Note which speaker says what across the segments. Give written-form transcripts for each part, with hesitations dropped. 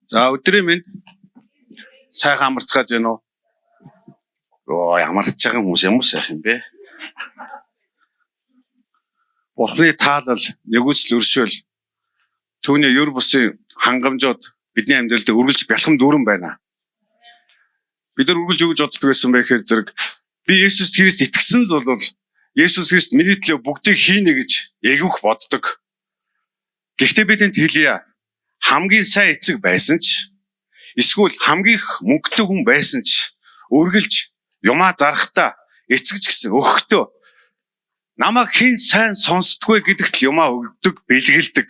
Speaker 1: За өдрийн минь сайхан амарцгааж байна уу? Ой, амарч байгаа хүмүүс ямар сайхан юм бэ? Бурхны таалал, нэгүсэл өршөөл түүний юр бусын хангамжууд бидний амьдралд үргэлж бэлхэм дүүрэн байна. Бид нар үргэлж өгж боддог байсан байхээр зэрэг би Есүс Христ итгэсэн л бол Есүс Христ миний төлөө бүгдийг хийнэ гэж эгвэх боддог. Гэхдээ бидэнд хэлье, хамгийн сайн эцэг байсан ч эсвэл хамгийн мөнгөтэй хүн байсан ч үргэлж юмаа зарахтаа эцэгч гэсэн өгөхдөө намайг хэн сайн сонсдгүй гэдэгт юмаа өгдөг, бэлгэлдэг.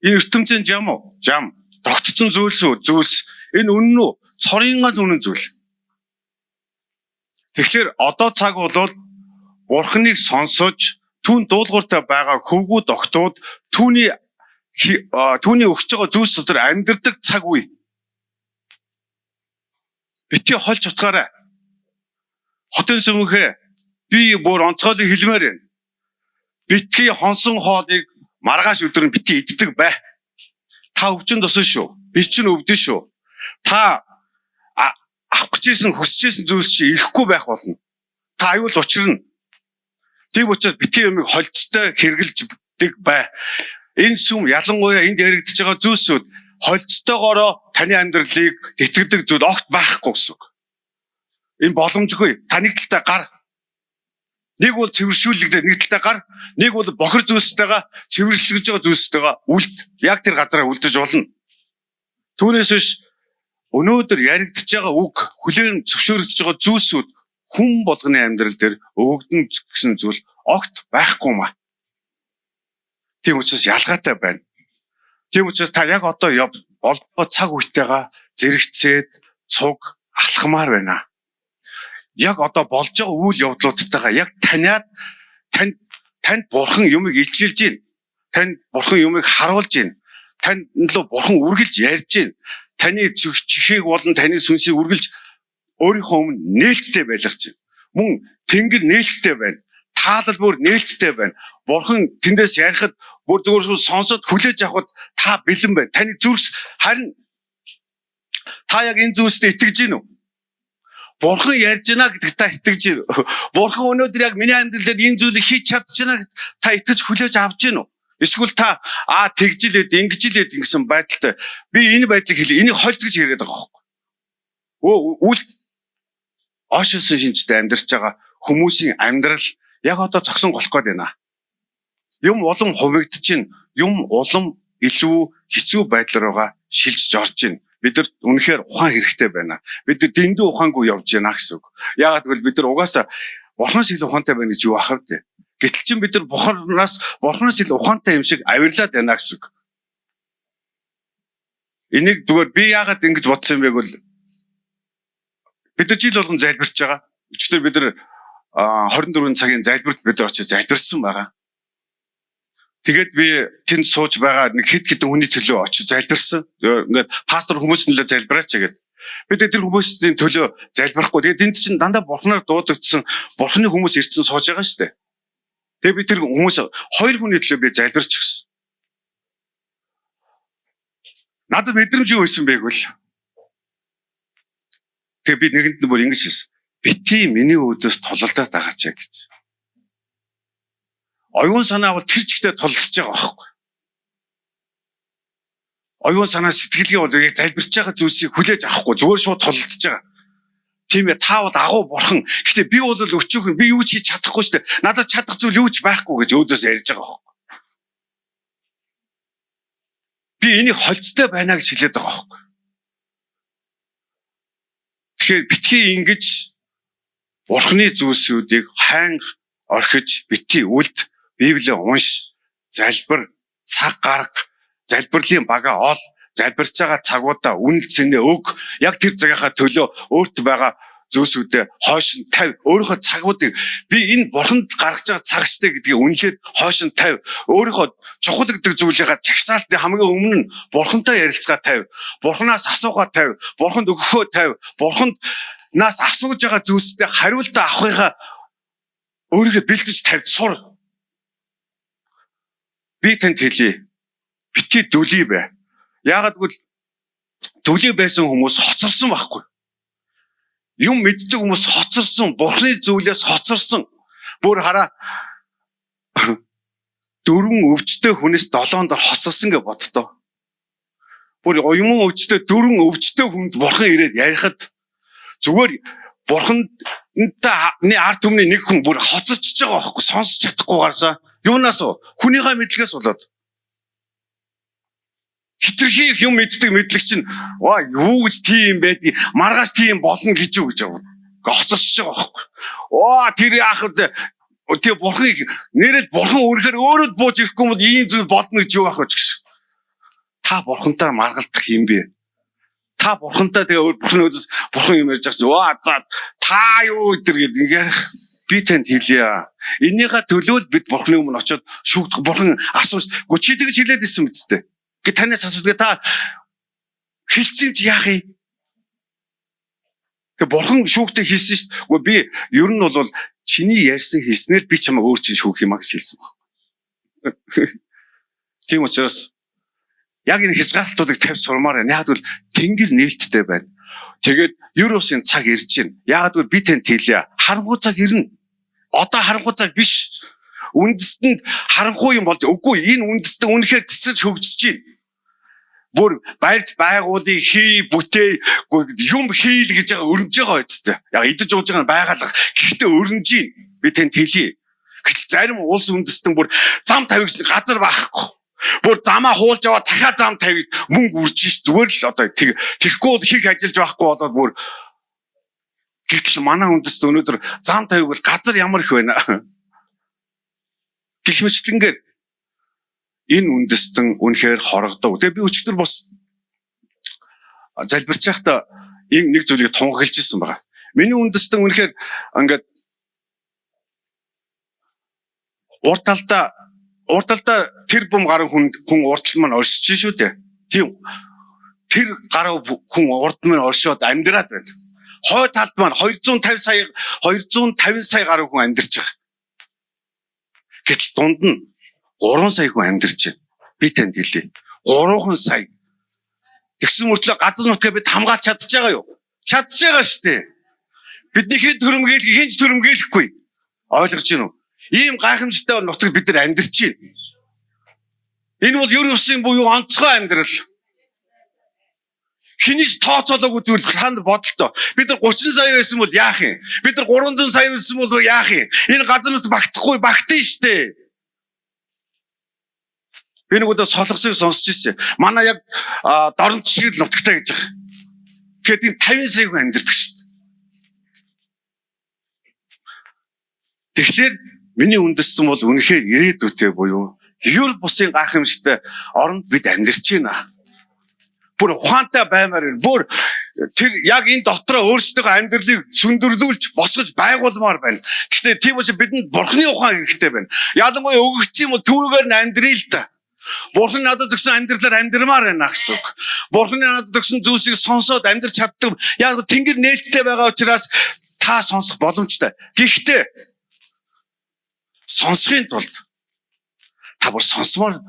Speaker 1: Энэ ертөнцийн жам тогтцсон зүйлс энэ үнэн үү? Цорынгаа үнэн зүйл. Тэгэхээр одоо цаг бол Бурхныг сонсож түүн дуулууртай байгаа хөвгүүд огтуд түүний өгч байгаа зүйлс дотор амьдардаг цаг үе. Битгий холж утгаарай. Хотын сүмхээ би бүр онцгойлыг хэлмээр байна. Битгий хонсон хоолыг маргааш өдөр нь битгий иддэг бай. Та өвчин тусан шүү. Би чинь өвдөн шүү. Та авах гэжсэн хүсэжсэн зүйлс чи ирэхгүй байх болно. Та аюул учрна. Тэг учраас битгий юмыг холцтой хэрэгжилдэг бай. Энэ сүм ялангуяа энд яригдж байгаа зүйлсүүд холцтойгоороо таны амьдралыг тэтгэдэг зүйл огт байхгүй гэсэн үг. Энэ боломжгүй. Та нэг талдаа гар. Нэг бол цэвэршүүлэгдээ нэг талдаа гар, нэг бол бохир зүйлстэйгээ цэвэршилгэж байгаа зүйлстэйгээ үлд. Яг тэр газараа үлдэж болно. Түүнээс биш өнөөдөр яригдж байгаа үг, хүлээн зөвшөөрөгдөж байгаа зүйлсүүд хүн болгоны амьдрал дээр өгөгдөн гэсэн зүйл огт байхгүй маа. Тийм учраас ялгаатай байна. Тийм учраас та яг одоо болдгоо цаг үетэйгээ зэрэгцээд цуг алхмаар байна. Яг одоо болж байгаа үйл явдлуудтайгаа яг танд Бурхан юмыг илчилж байна. Танд Бурхан юмыг харуулж байна. Танд лөө Бурхан үргэлж ярьж байна. Таны чихийг болон таны сүнсийг үргэлж өөрийнхөө өмнө нээлттэй байлгаж байна. Мөн Тэнгэр нээлттэй байна. Таалал бүр нээлттэй байна. Бурхан тэндээс ярихад бүр зүгээр сонсоод хүлээж авахд та бэлэн байна. Таны зүрх харин та яг энэ зүйлстэй итгэж гин үү? Бурхан ярьж байна гэдэгт та итгэж гин үү? Бурхан өнөөдөр яг миний амьдралаар энэ зүйлийг хийж чадчихна гэдэгт та итгэж хүлээж авч гин үү? Эсвэл та тэгжилээд ингэжилээд ингэсэн байдалтай би энэ байдлыг хэлээ. Энийг хольц гэж яриад байгаа байхгүй. Үл Ошосын шинжтэй амьдарч байгаа хүмүүсийн амьдрал яг одоо зогсон голох гээд байна. Юм улам хувигдчихээн, юм улам илүү хэцүү байдлаар байгаа шилжиж орж байна. Бид нар үнэхээр ухаан хэрэгтэй байна. Бид нар дэндүү ухаангүй явж байна гэсэн үг. Яагаад гэвэл бид нар угаасаа Бурханаас илүү ухаантай байна гэж юу ахав дээ. Гэтэл чинь бид нар Бурханаас илүү ухаантай юм шиг авирлаад байна гэсэн үг. Энийг зүгээр би яагаад ингэж бодсон юм бэ гэвэл бид нар жил болгон залбирч байгаа. Өчигдөр бид нар 24 цагийн залбирт бид очиж залбирсан байгаа. Тэгээд би тэнд сууж байгаа нэг хэд хэдэн хүний төлөө очиж залбирсан. Ингээд пастор хүмүүсийн төлөө залбираач гэдэг. Бид тэр хүмүүсийн төлөө залбирахгүй. Тэгээд тэнд чинь дандаа Бурханаар дуудагдсан Бурханы хүмүүс ирсэн сууж байгаа шүү дээ. Тэгээд би тэр хүмүүс хоёр хүний төлөө би залбирч гисэн. Надад мэдрэмж юу байсан бэ гэвэл тэгээд би нэгэнд нь бүр ингэж хэлсэн. Бити миний өөдөөс тулалдаад байгаа ч гэж. Оюун санаа бол тэр чигтээ тулалдаж байгаа байхгүй. Оюун санаа сэтгэлгээ бол яг залбирч байгаа зүйлсийг хүлээж авахгүй зүгээр шууд тулалдаж байгаа. Тийм ээ, та бол агуу Бурхан. Гэхдээ би бол өчөөхөн би юу ч хийж чадахгүй шүү дээ. Надад чадах зүйл юу ч байхгүй гэж өөдөөс ярьж байгаа байхгүй. Би энийг холцтой байна гэж хэлээд байгаа байхгүй. Тэгэхээр битгий ингэж Бурханы зүйлсүүдийг хайнга орхиж битгий үлд Библийг унш, залбир, цаг гарга, залбирлын бага ол, залбирч байгаа цагуудаа үн цэнэ өг. Яг тэр цагийнхаа төлөө өөрт байгаа зүйлсүүдээ хойш нь тавь. Өөрийнхөө цагуудыг би энэ Бурханд гаргаж байгаа цаг штэ гэдгийг үнэлээд хойш нь тавь. Өөрийнхөө чухал гэдэг зүйлийнхаа чагсаалтын хамгийн өмнө нь Бурхантай ярилцгаа тавь. Бурханаас асуугаа тавь. Бурханд өгөхөө тавь. Бурханд нас асууж байгаа зүйлстэй хариултаа авахыгаа өөрийгөө бэлдэж тавьж сур. Би танд хэлье. Битгий дүлий бай. Яагаад гэвэл төлөй байсан хүмүүс хоцорсон байхгүй. Юм мэддэг хүмүүс хоцорсон, бурхны зүйлээс хоцорсон. Бүр хараа 4 өвчтөй хүнээс 7 дор хоцорсон гэж боддоо. Бүр юм өвчтөй 4 өвчтөй хүнд бурхан ирээд ярихад зүгээр бурхантай ард түмний нэг хүн бүр хоцорчж байгаа байхгүй, сонсож чадахгүйгаарсаа юунаас хүнийхээ мэдлэгээс болоод хитрхи юм мэддэг мэдлэг чинь юу гэж тийм байдгийг маргааш тийм болно гэж юу гэж байгаа. Хоцорчж байгаа байхгүй. Тэр яахад тэр бурхныг нэрэл бурхан өөрөөр өөрөө бууж ирэхгүй бол ийм зүйл болно гэж юу байх вэ гэж. Та бурхантай маргалдах юм бэ? Та бурхантай тэгээ бурхны өдөөс бурхан юм ярьж байгаа чи за та юу өдр гэдэг ярих би танд хэлье. Энийгээ төлөөл бид бурхны өмнө очиод шүүгдэх бурхан асууж чи тэгж хэлээд исэн мэт дээ. Гэ танаас асуудаг та хэлсэн чи яах юм? Гэ бурхан шүүгтэй хэлсэн шүү дээ. Гэхдээ би ер нь бол чиний ярьсан хэлснээр би чамаа өөр чинь шүүх юм а гэж хэлсэн баг. Тийм учраас яг энэ хязгаарлалтуудыг тавьж сурмаар байна. Яг бол тэнгэр нээлттэй байна. Тэгээд Европын цаг ирж байна. Яг бол би танд хэлье. Харанхуй цаг ирнэ. Одоо харанхуй цаг биш. Үндэстэнд харанхуй юм болж үгүй энэ үндэстэн үнэхээр цэцэж хөгжиж байна. Бүр барьж байгуулыг хий бүтээ юм хийл гэж байгаа өрнөж байгаа үстэй. Яг идэж ууж байгаа нь байгалах. Гэхдээ өрнөж байна. Би танд хэлье. Гэтэл зарим улс үндэстэн бүр зам тавих газар байхгүй. Бүр замаа хуулж аваад дахиад зам тавьж мөнгө үрж ш зүгээр л одоо тэгэхгүй хийх ажиллаж байхгүй болоод бүр гэтэл манай үндэст өнөөдөр зам тавьвал газар ямар их байна. Гэх мэтлэнгээр энэ үндэстэн үнэхээр хорогдов. Тэгээ би өчигдөр бас залбирч байхдаа нэг зүйлийг тунхаглаж ирсэн байгаа. Миний үндэстэн үнэхээр ингээд урд талдаа тэр бум гаруй хүн урдтал маань оршиж шүү дээ. Тийм. Тэр гаруй хүн урд маань оршоод амьдраад байна. Хой талд маань 250 сая гаруй хүн амьдарч байгаа. Гэтэл дунд нь 3 сая хүн амьдарч байна. Би танд хэлье. 3 сая. Тэгсэн мөртлөө газар нутгаа бид хамгаалж чадж байгаа юу? Чадж байгаа шүү дээ. Бидний хэд төрөмгөөл хинж төрөмгөөлөхгүй. Ойлгож байна уу? Ийм гайхамшигтай нутагт бид нар амьдарч байна. Энэ бол ер усын буюу онцгой амьдрал. Хинийч тооцоолоогүй зүйл танд бодолтой. Бид нар 30 сая байсан бол яах юм? Бид нар 300 сая байсан бол яах юм? Энэ гаднаас багтахгүй багтана штэ. Би нэг удаа солонгосыг сонсч ирсэн. Манай яг дорнод шиг л нутагтай гэж байгаа. Тэгэхээр тийм 50 сая хүн амьдардаг штэ. Тэгэхээр миний үндэстэн бол үнэхээр ирээдүйтэй буюу ер бусын гайхамшигтай оронд бид амьдарч байна. Бүр ухаантай баймаар бүр тэр яг энэ дотроо өөрсдөө амьдралыг сүндэрлүүлж босгож байгуулмаар байна. Гэхдээ тийм учраас бидэнд бурхны ухаан хэрэгтэй байна. Ялангуяа өгөгдсөн юм бол түүгээр нь амьдрий л да. Бурхан надад өгсөн амьдралаар амьдрмаар байна гэсэн үг. Бурхан надад өгсөн зүйлсийг сонсоод амьдрч чаддаг. Яг тэнгэр нээлттэй байгаа учраас та сонсох боломжтой. Гэхдээ сонсохын тулд та бүр сонсмоор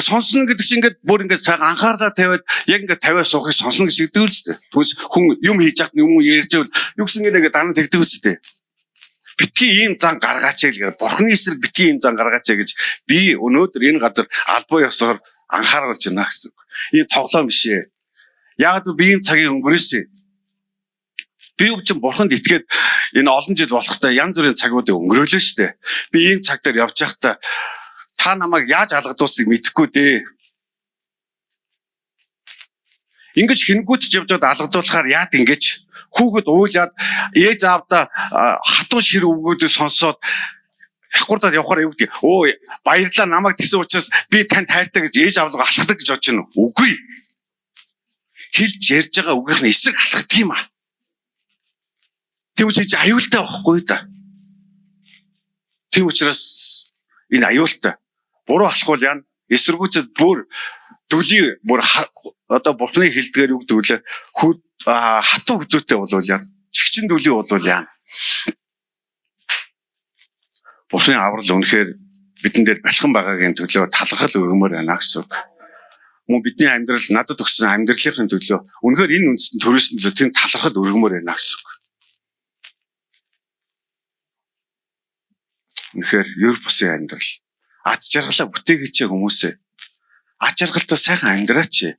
Speaker 1: сонсно гэдэг чинь ингээд бүр ингээд цаг анхаарлаа тавиад яг ингээд тавиад суухыг сонсно гэж хэлдэг үстэй. Түнс хүн юм хийж хат юм ярьж байвал юу гэсэн ингээд дараа нь тэгдэг үстэй. Битгий ийм зан гаргаач гэж бурхны эсрэг битгий ийм зан гаргаач гэж би өнөөдөр энэ газар албан ёсоор анхааруулж байна гэсэн. Энэ тоглоом биш ээ. Яг би энэ цагийг өнгөрөөсөн. Би өвчин бурханд итгээд энэ олон жил болохтой янз бүрийн цагуудыг өнгөрөөлөө шүү дээ. Би энэ цаг дээр явж байхдаа та намайг яаж алгадуулсныг мэдэхгүй дээ. Ингэж хингүүтж явж байгаад алгадуулахаар яад ингэж хүүхэд уулаад ээж аавда хатуу шир өгөөдөө сонсоод якурдад явахаар явдаг. Өө баярлалаа намайг тэгсэн учраас би танд хайртай гэж ээж аавлага алхадаг гэж бодож байна уу? Үгүй. Хэлж ярьж байгаа үгийнх нь эсрэг алхадаг юм аа. Тийм учраас аюултай байхгүй да. Тийм учраас энэ аюултай. Буруу алхвал яана. Эсэргүүцэд бүр төлийн бүр одоо бурхны хэлдгээр юу гэдэг вэ? Хатуу хүзүүтэй болвол яана. Чигчин төлийн болвол яана. Бурхны аврал үнэхээр бидэн дээр башхан байгаагийн төлөө талархал өгмөр байна гэсэн үг. Мөн бидний амьдрал надад өгсөн амьдралын төлөө үнэхээр энэ үндэстэн төрөөсөн төлөө тэнд талархал өргөмөр байна гэсэн үг. Үнэхээр ер бусын амьдрал аз жаргалаа бүтээгч хүмүүсээ аз жаргалтай сайхан амьдраач.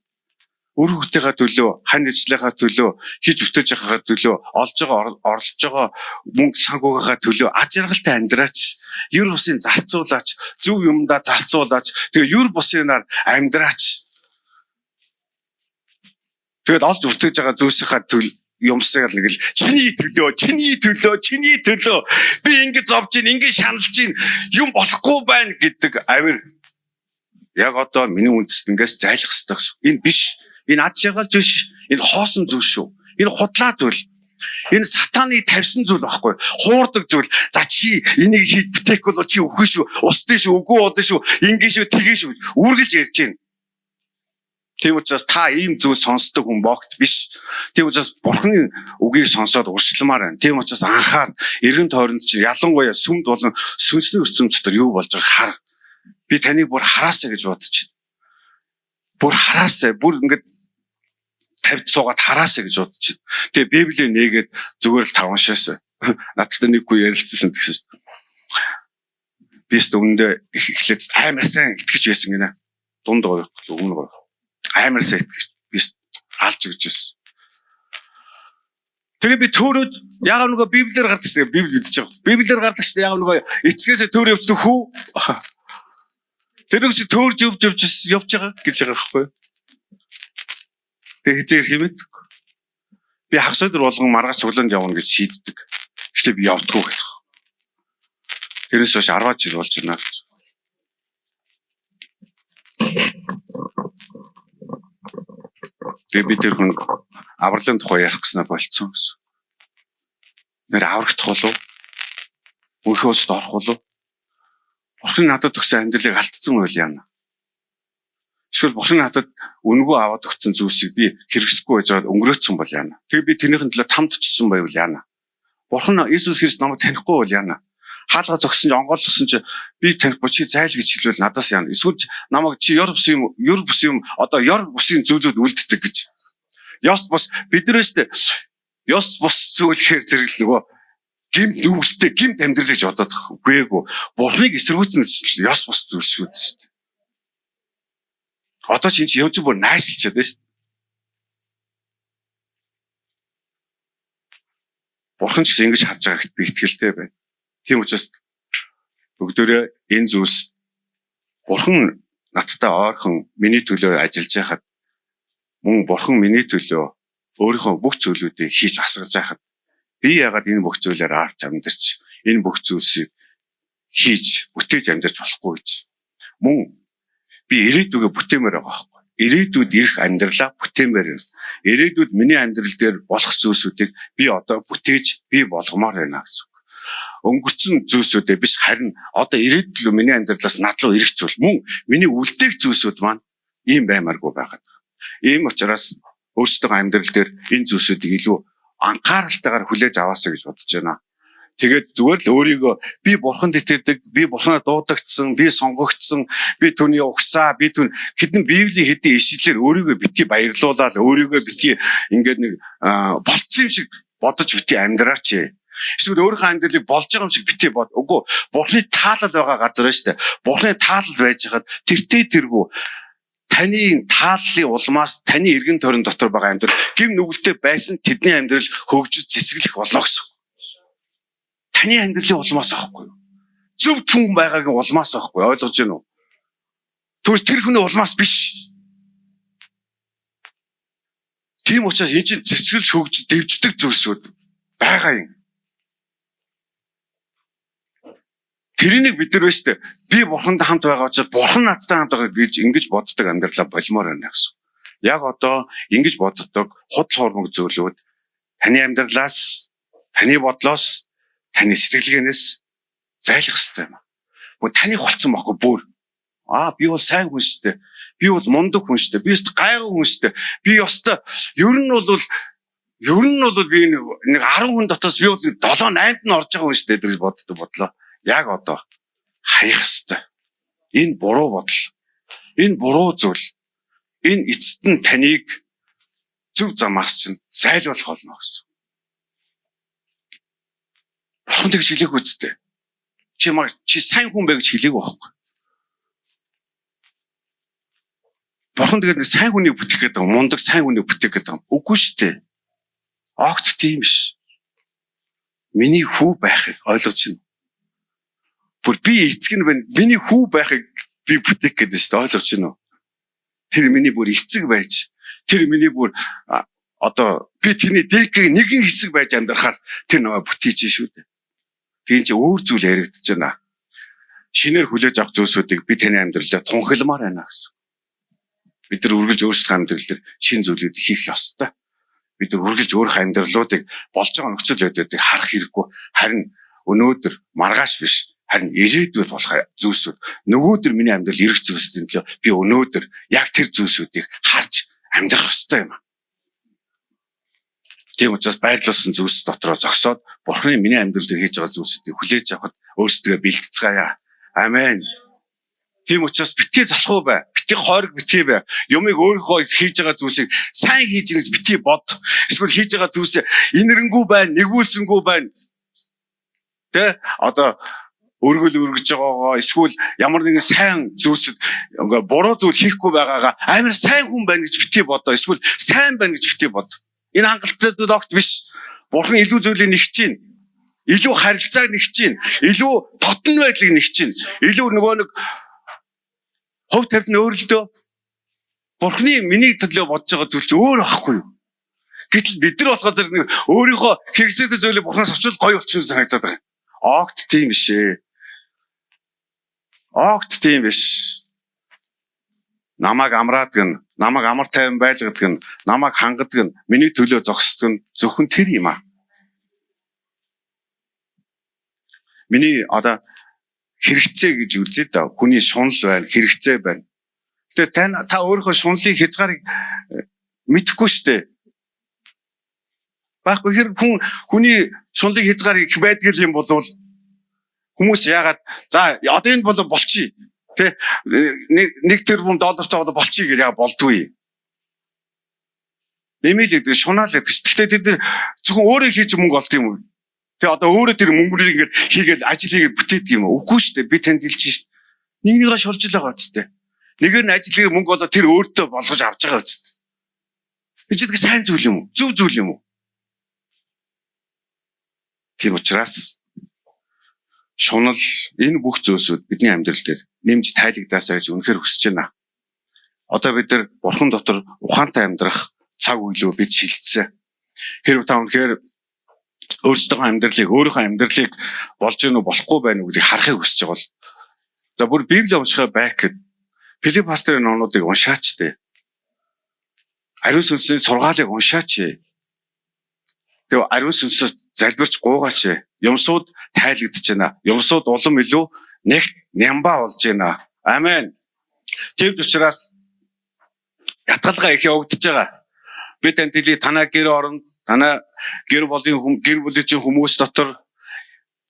Speaker 1: Үр хүүхдийнхээ төлөө, хань ижлийнхээ төлөө, хийж бүтээж байгаагаа төлөө, олж байгаа орлож байгаа мөнгө санхугийнхаа төлөө аз жаргалтай амьдраач. Ер бусын зарцуулаач, зөв юмдаа зарцуулаач. Тэгээ ер бусынаар амьдраач. Тэгээд олж бүтээж байгаа зүйлсийнхаа юмсыг нэг л чиний төлөө би ингэж зовж гин, ингэж шаналж гин, юм болохгүй байна гэдэг авир. Яг одоо миний үндэстнээс зайлах хэрэгтэй гэсэн. Энэ биш. Энэ аз жаргал биш. Энэ хоосон зүйл шүү. Энэ худлаа зүйл. Энэ сатаны тавьсан зүйл байхгүй. Хуурдаг зүйл. За чи энийг хийж бүтэхгүй бол чи үхэн шүү. Устдээ шүү, үгүй болдоо шүү. Ингээ шүү, тгий шүү. Үргэлж ярьж байна. Тийм учраас та ийм зүйл сонсдог хүн богт биш. Тийм учраас Бурхны үгийг сонсоод урьдчилмаар байна. Тийм учраас анхаар эргэн тойронд чи ялангуяа сүмд болон сүнсний өрцөн дотор юу болж байгааг хар. Би таныг бүр хараасаа гэж бодож байна. Бүр хараасаа, бүр ингээд тавьж суугаад хараасаа гэж бодож байна. Тэгээ Библийг нээгээд зүгээр л таваншаасаа. Надтай нэггүй ярилцсан гэсэн чинь. Би ч өмнөдөө эхлээд амар сайн итгэж байсан гинэ. Дунд гоё, өмнө гоё. Амар сайн итгэж би алж өгч байсан. Тэгээ би төөрөөд яагаад нөгөө Библиэр гардаг шүү дээ. Библи мэдчих жоох. Библиэр гардаг шүү дээ. Яагаад нөгөө эцгээсээ төөр явчихдаг хүү? Тэр үгс төөрж явж байгаа гэж байгаа байхгүй. Тэгээ хизээ ирэх юм бэ? Би хагас өдөр болгон маргааш цуглаанд явна гэж шийддэг. Гэхдээ би явдаггүй гэх. Тэрээс хойш 10 жил болж байна гэж. Тэгээ би тэр хүн авралын тухай ярих гэснээр болцсон гэсэн. Нэр аврагдах болов? Үхэх улсад орох болов? Бурхан надад өгсөн амьдралыг алдсан байл яана. Эсвэл Бурхан надад үнэгүй аваад өгсөн зүйлсийг би хэрэгсэхгүй байж байгаа өнгөрөөцсөн бол яана. Тэгээ би тэрнийхэн төлөө тамд очсон байвал яана. Бурхан Иесус Христ намайг танихгүй бол яана. Хаалга зогсон ч онгойлгосон ч би танихгүй чи зайл гэж хэлвэл надаас яана. Эсвэл намайг чи ёр бусын одоо ёр бусын зүйлүүд үлддэг гэж. Ёс бус биднээсээ ёс бус зүйлхээр зэрэг нөгөө гимт нүгэлтэй гимт амьдрал гэж бодоод үгээгүй. Бурхныг эсэргүүцэн ёс бус зүйл шүү дээ. Одоо чи энэ явж бүр найшилчаад байна шүү дээ. Бурхан ч гэсэн ингэж харж байгаа гэхэд би итгэлтэй байна. Тийм учраас бүгдөө энэ зүйлс Бурхан надтай ойрхон миний төлөө ажиллаж байхад мөн Бурхан миний төлөө өөрийнхөө бүх зүйлүүдийг хийж асгаж байхад би яагаад энэ бүх зүйлээр арч амьдарч энэ бүх зүйлсийг хийж бүтээж амьдарч болохгүй гэж. Мөн би ирээдүгээ бүтээмээр байгаа байхгүй. Ирээдүйд ирэх амьдралаа бүтээмээр байна. Ирээдүйд миний амьдрал дээр болох зүйлсүүдийг би одоо бүтээж би болгомоор байна гэсэн. Өнгөрцөн зүйлсүүдээ биш харин одоо ирээдүйд миний амьдралаас над руу ирэх зүйл мөн миний үлдээх зүйлсүүд маань ийм баймааргүй байгаад. Ийм учраас өөрсдөө амьдрал дээр энэ зүйлсүүдийг илүү анхааралтайгаар хүлээж аваасаа гэж бодож байна. Тэгээд зүгээр л өөрийгөө би Бурханд итгэдэг, би Бурханаа дуудагдсан, би сонгогдсон, би түүний угсаа, би түүн хэдэн Библийн хэдэн ишлэлээр өөрийгөө битгий баярлуулаад өөрийгөө битгий ингээд нэг болцсон юм шиг бодож битгий амьдраач. Эсвэл өөрийнхөө амьдралыг болж байгаа юм шиг битгий бод. Үгүй Бурханы таалал байгаа газар байна шүү дээ. Бурханы таалал байж хаад тэргүй таны тааллын улмаас таны эргэн тойрон дотор байгаа амьдрал гим нүгэлтэй байсан тэдний амьдрал хөгжиж цэцгэлэх болно гэсэн. Таны амьдралын улмаас аахгүй юу? Зөв түн байгаагийн улмаас аахгүй ойлгож байна уу? Түр тэр хүний улмаас биш. Тийм учраас энэ чинь цэцгэлж хөгжиж дэвждэг зүйлсүүд байгаа юм. Тэрийг бид нар өштэй би Бурхантай хамт байгаа учраас Бурхан надтай хамт байгаа гэж ингэж боддог амьдралаа болмоор байна гэсэн. Яг одоо ингэж боддог худал хуурмаг зүйлүүд таны амьдралаас, таны бодлоос, таны сэтгэлгээнээс зайлах хэрэгтэй юм. Бо таны холцсон байхгүй бүр. Би бол сайн хүн шүү дээ. Би бол мундаг хүн шүү дээ. Би өст гайгүй хүн шүү дээ. Би өстой ер нь бол би нэг 10 хүн дотоос би бол 7-8-д нь орж байгаа хүн шүү дээ гэж боддог бодлоо. Яг одоо хаях ёстой. Энэ буруу бодол. Энэ буруу зүйл. энэ эцэст нь таныг зөв замаас чинь зайлуулах болно гэсэн. Бурхан тэгж хэлээгүй үстэй. Чи сайн хүн бэ гэж хэлээгүй байхгүй. Бурхан тэгээд сайн хүнийг бүтээх гэдэг юм, мундаг сайн хүнийг бүтээх гэдэг юм. Үгүй шүү дээ. Огт тийм биш. Миний хүү байхыг ойлгож байна. Бүр би эцэг нь байна. Миний хүү байхыг би бүтээх гэдэг шүү дээ. Ойлгож байна уу? Тэр миний бүр эцэг байж, тэр миний бүр одоо би тэрний дээкийг нэгэн хэсэг байж амьдрахаар тэр намайг бүтээж шүү дээ. Тийм чи өөр зүйл яригдаж байна. Шинээр хүлээж авах зүйлсүүдийг би таны амьдралдаа тунхилмаар байна гэсэн. Бид нар үргэлж өөрсдөө амьдрал дээр шин зүйлүүд хийх ёстой. Бид нар үргэлж өөрийнхөө амьдралуудыг болж байгаа нөхцөл байдлуудыг харах хэрэггүй. Харин өнөөдөр маргааш биш, харин ирээдүйд болох зүйлсүүд нөгөөдөр миний амьдрал ирэх зүйлсүүдийн төлөө би өнөөдөр яг тэр зүйлсүүдийг харж амьдрах ёстой юм. Тийм учраас байрлуулсан зүйлс дотроо зогсоод Бурханы миний амьдрал дээр хийж байгаа зүйлсүүдийг хүлээж авахд өөрсдөө бэлтгэцгаая. Амен. Тийм учраас битгий залхуу бай. Битгий хойрог битгий бай. Юмыг өөрийнхөө хийж байгаа зүйлсийг сайн хийж гэж битгий бод. Эсвэл хийж байгаа зүйлсээ инэрэнгүү байна, нэгүүлсэнгүү байна. Тэ одоо өргөж байгаагаа эсвэл ямар нэгэн сайн зүйлсэд ингээ буруу зүйл хийхгүй байгаагаа амар сайн хүн байна гэж битгий бодоо. Эсвэл сайн байна гэж битгий бод. Энэ хангалттай зүйл огт биш. Бурхан илүү зүйлийг нэгж чинь. Илүү харилцааг нэгж чинь. Илүү дотн байдлыг нэгж чинь. Илүү нөгөө нэг хов тавьны өөрлөлтөө Бурханы миний төлөө бодож байгаа зүйл чинь өөр байхгүй юу? Гэтэл бид нар болохоо зэрэг нэг өөрийнхөө хэрэгцээтэй зүйлийг Бурханаас авчвал гоё болчихсон санагдаад байгаа. Огт тийм биш ээ. Огт тийм биш. Намайг амраадаг нь, намайг амар тайван байлгадаг нь, намайг хангадаг нь, миний төлөө зогсдог нь зөвхөн тэр юм аа. Миний одоо хэрэгцээ гэж үзээ да. Хүний шунал байна, хэрэгцээ байна. Гэтэ та өөрийнхөө шунлын хязгаарыг мэдэхгүй штэ. Баггүй хүний шунлын хязгаар их байдаг юм бол хүмүүс яагаад за одоо энэ бол болчихъя. Тэ нэг тэрбум доллартай болчихъя гэж яа болдгүй. Нэмэлт шунаал гэдэг. Гэхдээ тэд нар зөвхөн өөрөө хийж мөнгө олд юм уу? Тэ одоо өөрөө тэр мөнгөнийг ингээд хийгээл ажил хийгээд бүтээдэг юм уу? Үгүй шүү дээ. Би танд хэлж шít. Нэгнийгээ шулж л байгаа үстэй. Нэгээр нь ажил хийгээ мөнгө болоо тэр өөртөө болгож авч байгаа үстэй. Эцэдгээ сайн зүйл юм уу? Зөв зүйл юм уу? Тийм учраас шунал энэ бүх зүйлсүүд бидний амьдрал дээр нэмж тайлагдаасаа гэж үнэхээр хүсэж байна. Одоо бид нар Бурхан дотор ухаантай амьдрах цаг үеийг бид шилжсэн. Хэрвээ та үнэхээр өөрийнхөө амьдралыг болж гэнэ үү болохгүй байна уу гэдгийг харахыг хүсэж байгаа бол за бүр Библи уншихаа байх гэд Филипп пасторын номнуудыг уншаач дээ. Ариун сүнсний сургаалыг уншаач. Тэгээ ариун сүнсээс залбирч гуугаач. Юмсууд тайлагдж байна. Юмсууд улам илүү нэг нямба болж байна. Амен. Тэгж учраас ятгалгаа их явагдаж байгаа. Би танд хэлий танаа гэр орон, танаа гэр бүлийн хүмүүс дотор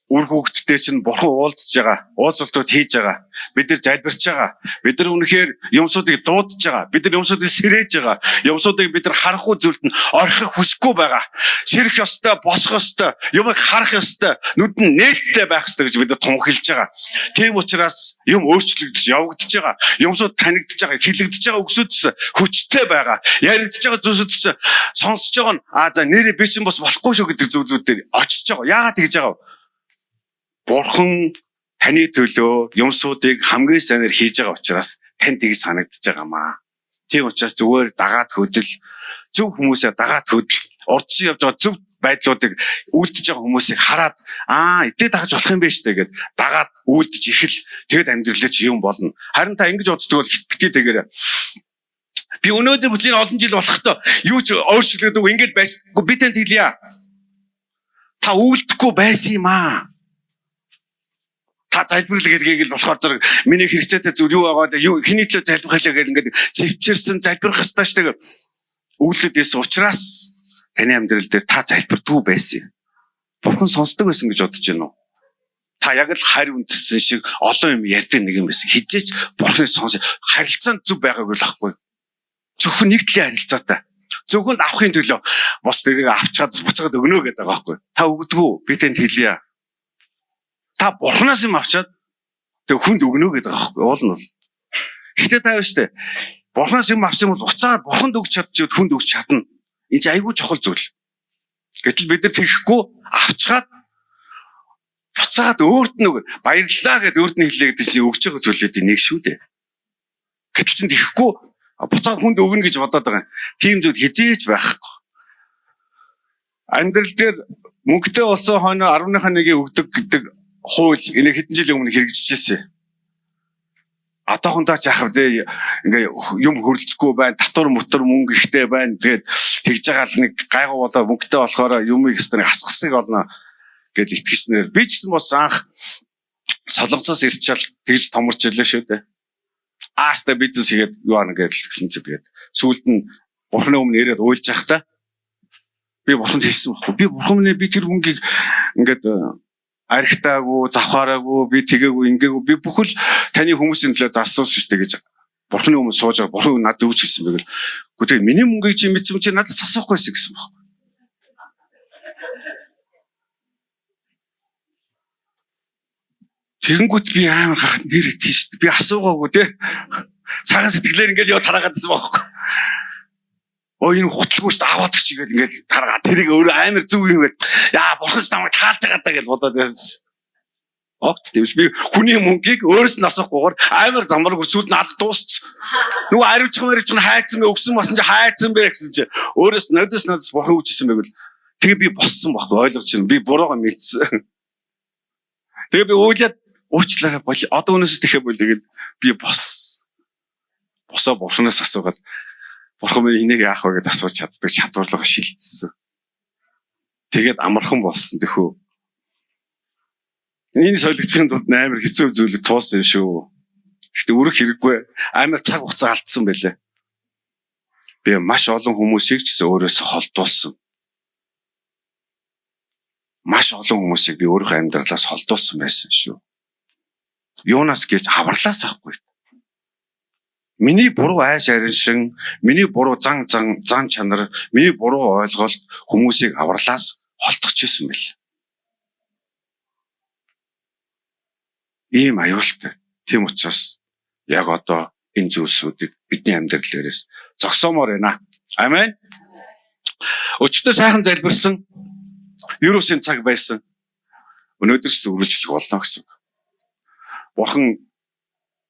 Speaker 1: үр хөвгтдээ чинь Бурхан уулзж байгаа. Уулзалтууд хийж байгаа. Бид нар залбирч байгаа. Бид нар үнэхээр юмсуудыг дуудаж байгаа. Бид нар юмсуудыг сэрээж байгаа. Юмсуудыг бид нар харахгүй зүйлд нь орхих хүсэхгүй байгаа. Сэрэх ёстой, босох ёстой, юмыг харах ёстой, нүд нь нээлттэй байх ёстой гэж бид нар тунхилж байгаа. Тийм учраас юм өөрчлөгдөж явагдаж байгаа. Юмсууд танигдж байгаа, хилэгдэж байгаа үгсүүд ч хүчтэй байгаа. Яригдж байгаа зүйлсүүд ч сонсож байгаа нь за нэрээ би чинь бас болохгүй шүү гэдэг зүйлүүд дээр очиж байгаа. Яагаад тэгж байгаа вэ? Бурхан таны төлөө юмсуудыг хамгийн сайнаар хийж байгаа учраас танд тийг санагдаж байгаамаа. Тийм учраас зүгээр дагаад хөдөл, зөв хүмүүсээ дагаад хөдөл, урдсан явж байгаа зөв байдлуудыг үйлдэж байгаа хүмүүсийг хараад эдээ дагаж болох юм байна штэ гэд дагаад үйлдэж ихэл тэгэд амьдралаа чи юм болно. Харин та ингэж боддог бол битгий тэгээрэй. Би өнөөдөр бүлийн олон жил болохтой юу ч өөрчлөгдөв ингэж байсгүй би танд хэлье. Та үйлдэхгүй байсан юм аа. Та залбирлаг гэдгийг л болохоор зэрэг миний хэрэгцээтэй зүйл юу байгаа вэ? Хэний төлөө залбирхлаа гэл ингээд зэвчэрсэн залбирх ёстой шүү дээ. Үйлдэлд ийс учраас таны амьдрал дээр та залбирдгүй байсан. Бурхан сонсдог байсан гэж бодож байна уу? Та яг л харь үндсэн шиг олон юм ярьдаг нэг юм байсан. Хизээч Бурханыг сонсоо харилцаанд зүв байгааг л ахгүй. Зөвхөн нэг талын харилцаатай. Зөвхөн авахын төлөө бос тэрийг авчгаад буцаад өгнө гэдэг байгаа байхгүй. Та өгдөггүй би тэнд хэлье. Та бурхнаас юм авчаад тэг хүнд өгнө гэдэг байгаа байхгүй. Уул нь бол. Гэхдээ та биш үү? Бурхнаас юм авсан бол буцаад бурханд өгч чадчих хүнд өгч чадна. Энэ чинь айгүй чухал зүйл. Гэтэл бид нар тэгэхгүй авчгаад буцаад өөрт нь баярлалаа гэдээ өөрт нь хэлээ гэдэг чинь өгж байгаа зүйлүүдийн нэг шүү дээ. Гэтэл чинь тэгэхгүй буцаад хүнд өгнө гэж бодоод байгаа. Тийм зүйл хизээж байхгүй. Амьдрал дээр мөнгөтэй болсон хойно 10-ийн 1-ийг өгдөг гэдэг хууль энэ хэдэн жилийн өмнө хэрэгжижсэн. Одоохондоо ч яах вэ? Ингээ юм хөрөлцөхгүй байна, татвар мотор мөнгө ихтэй байна. Тэгээд тэгж байгаа л нэг гайгүй болоо мөнгөтэй болохоор юмыг хэвээр асгахсыг олно гэж итгэснээр би ч гэсэн бас анх солонгосоос ирчэл тэгж томорч ирлээ шүү дээ. Ааста бизнес хийгээд юу аана гэсэн чинь тэгээд сүүлд нь бурхны өмнө ирээд уйлж явахдаа би бурханд хэлсэн байхгүй. Би бурхан минь би тэр мөнгийг ингээд архитаагүй, завхаараагүй, би тэгээгүй, ингээгүй би бүхэл таны хүмүүсийн төлөө зарсан шүү дээ гэж бурхны өмнө сууж байгаа. Бурхан надад өгч хэлсэн байгаад. Гэхдээ миний мөнгийг чи мэдсэн чи надад сасахгүйсэн гэсэн байхгүй. Тэгэнгүүт би амар гахад нэр тийш би асуугаагүй те. Цагаан сэтгэлээр ингээл яа тараагаадсан байхгүй. Энэ хутлгүй шүү дээ аваад гэж игээл ингээл тараагаа тэрийг өөрөө амар зүг юм гээд яа бурханч намайг таалж байгаа даа гэж бодоод байсан. Огт тийм би хүний мөнгийг өөрөөс нь асуухгүйгээр амар замбар гүсүүд нь аль дуусч. Нөгөө аривчхан хайцсан бэ өгсөн басан чи хайцсан бэ гэсэн чи өөрөөс надаас бурхан үжсэн байвал тэгээ би болсон байхгүй ойлгож чинь би буруугаа мэдсэн. Тэгээ би уулаад уучлаарай одоо өнөөс тэхэ болигээд би босоо бурханаас асуугаад бурхан минь энийг яах вэ гэдээ асууж чаддаг чадварлага шилжсэн. Тэгээд амархан болсон тэхүү. Энэ солигдохын тулд амар хэцүү зүйл туусан юм шүү. Гэхдээ өрөх хэрэггүй амар цаг хугацаа алдсан байлаа. Би маш олон хүмүүсийг ч гэсэн өөрөөсөө холдуулсан. Маш олон хүмүүсийг би өөрийнхөө амьдралаас холдуулсан байсан шүү. Юунаас гэж авралаас авахгүй. Миний буруу айш ариншин, миний буруу зан чанар, миний буруу ойлголт хүмүүсийг авралаас холдохчихсэн байл. Ийм аюултай. Тийм учраас яг одоо энэ зүйлсүүдийг бидний амьдралээрээс зогсоомоор байна. Амен. Өчигдөр сайхан залбирсан Юусын цаг байсан. Өнөөдөр ч үргэлжлэх болно гэсэн. Бурхан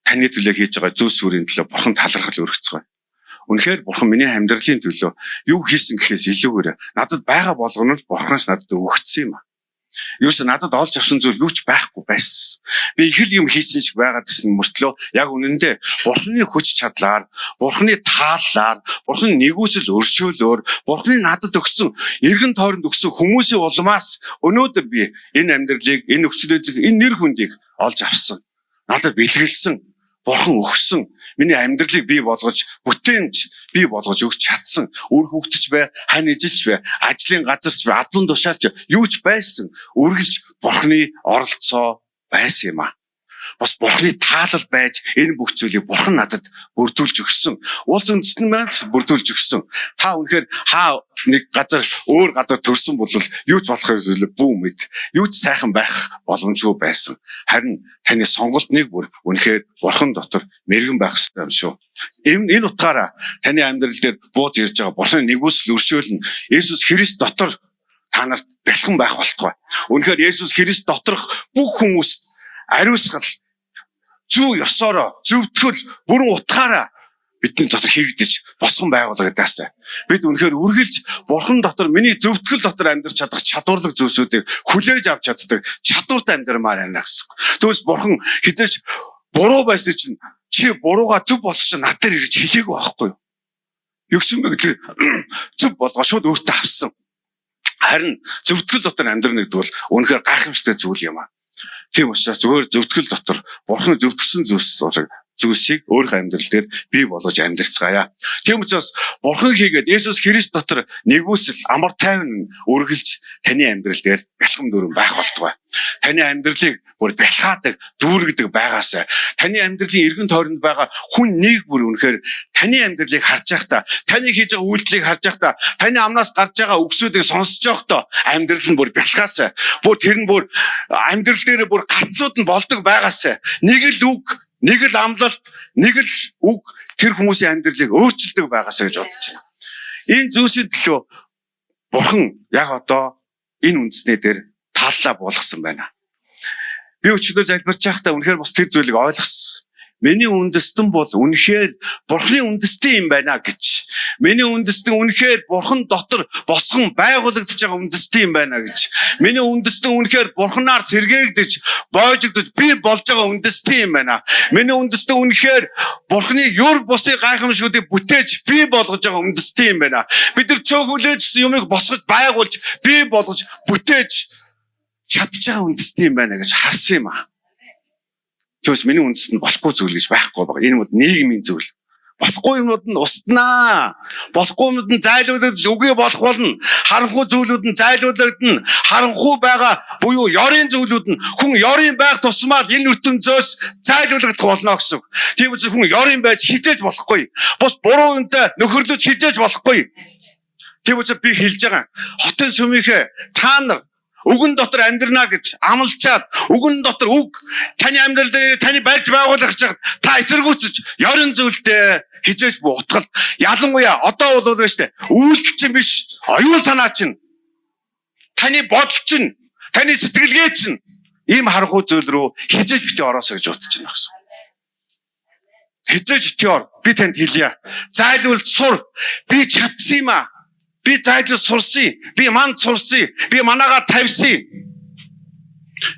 Speaker 1: таны төлөө хийж байгаа зүйлс бүрийн төлөө бурхан талархал өргөцгөө. Үнэхээр бурхан миний амьдралын төлөө юу хийсэн гэхээс илүүгээр надад байгаа болгоно л бурханаас надад өгөгдсөн юм аа. Юусе надад олж авсан зүйл юу ч байхгүй байсан. Би их л юм хийсэн шиг байгаад гэсэн мөртлөө яг үнэндээ бурханы хүч чадлаар, бурханы тааллаар, бурханы нэгүсэл өршөөлөөр, бурханы надад өгсөн эргэн тойронд өгсөн хүмүүсийн улмаас өнөөдөр би энэ амьдралыг, энэ нөхцөлөдлийг, энэ нэр хүндийг олж авсан. Надад бэлгэлсэн, бурхан өгсөн, миний амьдралыг бий болгож, бүтээнч бий болгож өгч чадсан. Үр хөвгтөж бай, хань ижилч бай, ажлын газарч бай, адлан тушаалч юу ч байсан. Үргэлж бурханы оролцоо байсан юм аа. Бас бурханы таалал байж энэ бүх зүйлийг бурхан надад бүрдүүлж өгсөн. Уулз үндэстэн маань бүрдүүлж өгсөн. Та үнэхээр хаа нэг газар өөр газар төрсөн бол юу ч болох зүйл бүү мэд. Юу ч сайхан байх боломжгүй байсан. Харин таны сонголт нэг бүр үнэхээр бурхан дотор мэрэгэн байх ёстой юм шүү. Энэ утгаараа таны амьдрал дээр бууж ирж байгаа бурханы нэгүсэл өршөөлн Есүс Христ дотор та нарт бэлхэн байх болтугай. Үнэхээр Есүс Христ доторх бүх хүмүүст ариусгал зөв ёсороо зөвтгөл бүрэн утгаараа бидний дотор хийгдэж босгон байгуулгадаасаа бид үнэхээр үргэлж бурхан дотор миний зөвтгөл дотор амьдарч чадах чадварлаг зүйлсүүдийг хүлээж авч чаддаг чадвартай амьдрмаар байна гэсэн. Түүнээс бурхан хизээч буруу байсан чинь чи бурууга зөв болох чинь над дээр ирж хэлээгүй байхгүй юу? Юу гэсэн бэ гэдэг зөв болгоо шууд өөртөө авсан. Харин зөвтгөл дотор амьдрна гэдэг бол үнэхээр гайхамшигтай зүйл юм аа. Тийм учраас зүгээр зөвтгөл дотор бурхны зөвтгсөн зүйлс зүйлсийг өөрийнхөө амьдрал дээр бий болгож амьдрцгаая. Тийм учраас Бурхан хийгээд Есүс Христ дотор нэгүсэл амар тайван үргэлж таны амьдрал дээр бэлхэм дүүрэн байх болтугай. Таны амьдралыг бүр бэлхаадаг, дүүргдэг байгаасай. Таны амьдралын эргэн тойронд байгаа хүн нэг бүр үнэхээр таны амьдралыг харж байхдаа, таны хийж байгаа үйлдэлийг харж байхдаа, таны амнаас гарч байгаа үгсүүдийг сонсож байхдаа амьдрал нь бүр бэлхаасай. Бүр тэр нь бүр амьдрал дээр бүр ганцууд нь болдог байгаасай. Нэг л үг, нэг л амлалт, нэг л үг тэр хүмүүсийн амьдралыг өөрчилдөг байгаасай гэж бодож байна. Энэ зүйлсийн төлөө Бурхан яг одоо энэ үндэснээ дээр тааллаа болгосон байна. Би өчигдөр залбирч байхдаа үнэхээр бас тэр зүйлийг ойлгосон. Миний үндэстэн бол үнэхээр Бурханы үндэстэн юм байна гэж. Миний үндэстэн үнэхээр Бурхан дотор босгон байгуулагдаж байгаа үндэстэн юм байна гэж. Миний үндэстэн үнэхээр Бурханаар сэргээгдэж, боожигдож би болж байгаа үндэстэн юм байна. Миний үндэстэн үнэхээр Бурханы юр бусыг гайхамшгуудыг бүтээж би болгож байгаа үндэстэн юм байна. Бид нар цөөхөлөөжсэн юмыг босгож байгуулж, би болгож, бүтээж чадж байгаа үндэстэн юм байна гэж харсан юм аа. Тэгвэл миний үндэст нь болохгүй зүйл гэж байхгүй байгаа. Энэ бол нийгмийн зүйл. Болохгүй юмуд нь устнаа. Болохгүй юмуд нь зайлуулагдаж үгүй болох болно. Харанхуй зүйлүүд нь зайлуулагдана. Харанхуй байгаа буюу ёрийн зүйлүүд нь хүн ёрийн байх тусмаа энэ ертөнцөөс зайлуулагдах болно гэсэн. Тийм учраас хүн ёрийн байж хизээж болохгүй. Бус буруу үнтэй нөхөрлөж хизээж болохгүй. Тийм учраас би хэлж байгаа. Хотын сүмийнхээ та нар үгэн дотор амьдрна гэж амлчаад үгэн дотор үг таны амьдрал дээр таны барьж байгуулах чад та эсэргүүцэж ёрын зүйлдээ хизээж буй утгал ялангуяа одоо бол байна штэ үйлдэл чинь биш оюун санаа чинь таны бодол чинь таны сэтгэлгээ чинь ийм харанхуй зүйл рүү хизээж битээ ороосоо гэж бодож байна гэсэн. Хизээж битээ ор би танд хэлье. Зайлуул сур би чадсан юм аа. Би зайлуул сурсан. Би манд сурсан. Би манаагаа тавьсан.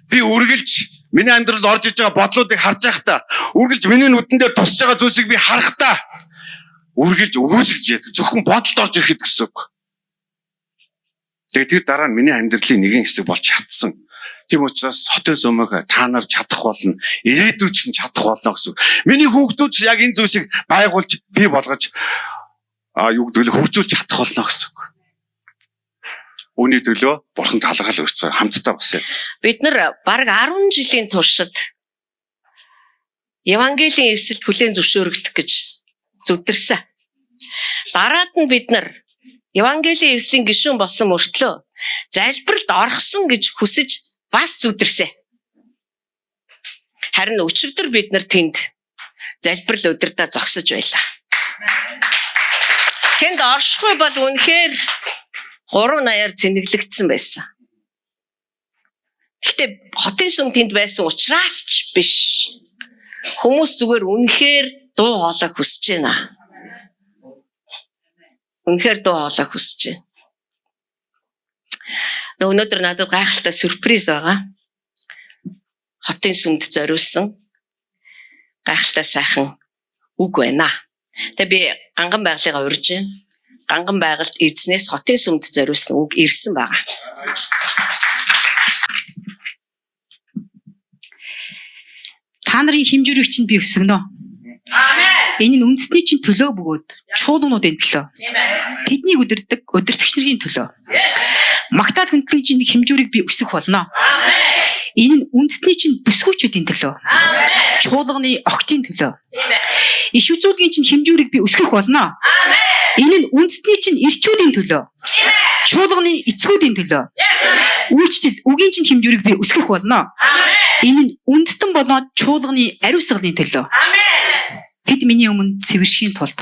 Speaker 1: Би үргэлж миний амьдралд орж иж байгаа бодлуудыг харж байхдаа, үргэлж миний нүдэн дээр тусж байгаа зүйлсийг би харахтаа үргэлж өгөөсгөж яадаг. Зөвхөн бодолд орж ирэхэд гэсэн үг. Тэгээд тэр дараа нь миний амьдралын нэгэн хэсэг болж чадсан. Тийм учраас хотын сүмэг та нар чадах болно. Ирээдүйд ч чадах болно гэсэн үг. Миний хүүхдүүд ч яг энэ зүйлсийг байгуулж, бий болгож юу гэдэг л хөгжүүлж чадах болно гэсэн үг. Үүний төлөө Бурхан талархал өрцөө хамтдаа басъя.
Speaker 2: Бид нар бараг 10 жилийн туршид Евангелийн эвсэлд хүлээн зөвшөөрөгдөх гэж зүдэрсэн. Дараад нь бид нар Евангелийн эвслийн гишүүн болсон мөртлөө залбиралд орохсон гэж хүсэж бас зүдэрсэн. Харин өчигдөр бид нар тэнд залбирал өдөртөө зогсож байлаа. Тэнд оршихгүй бол үнэхээр 380-аар цэнэглэгдсэн байсан. Гэхдээ хотын сүм тэнд байсан учраас ч биш. Хүмүүс зүгээр үнэхээр дуу хоолой хүсэж байна. Үнэхээр дуу хоолой хүсэж байна. Өнөөдөр надад гайхалтай сюрприз байгаа. Хотын сүмд зориулсан гайхалтай сайхан үг байна. Тэгээ би ганган байгалыгаа урьж байна. Ганган байгальд эзнээс хотын сүмд зориулсан үг ирсэн байгаа.
Speaker 3: Та нарын хэмжүүрийг чинь би өсгөнө. Амен. Энэ нь үндэсний чинь төлөө бөгөөд чуулгануудын төлөө. Тэднийг удирдагч нарын төлөө. Магтаал хүндлэгч чинь хэмжүүрийг би өсгөх болно. Амен. Энэ нь үндэсний чинь бүсгүүчүүдийн төлөө. Амен. Чуулганы огтын төлөө. Иш үзүүлгийн чинь хэмжүүрийг би өсгөх болно. Амен. Энэ нь үндэсний чинь ирчүүдийн төлөө. Чуулганы эцгүүдийн төлөө. Үйлчлэл үгийн чинь хэмжүүрийг би өсгөх болно. Энэ нь үндэстэн болоод чуулганы ариусгалын төлөө. Тэд миний өмнө цэвэршхийн тулд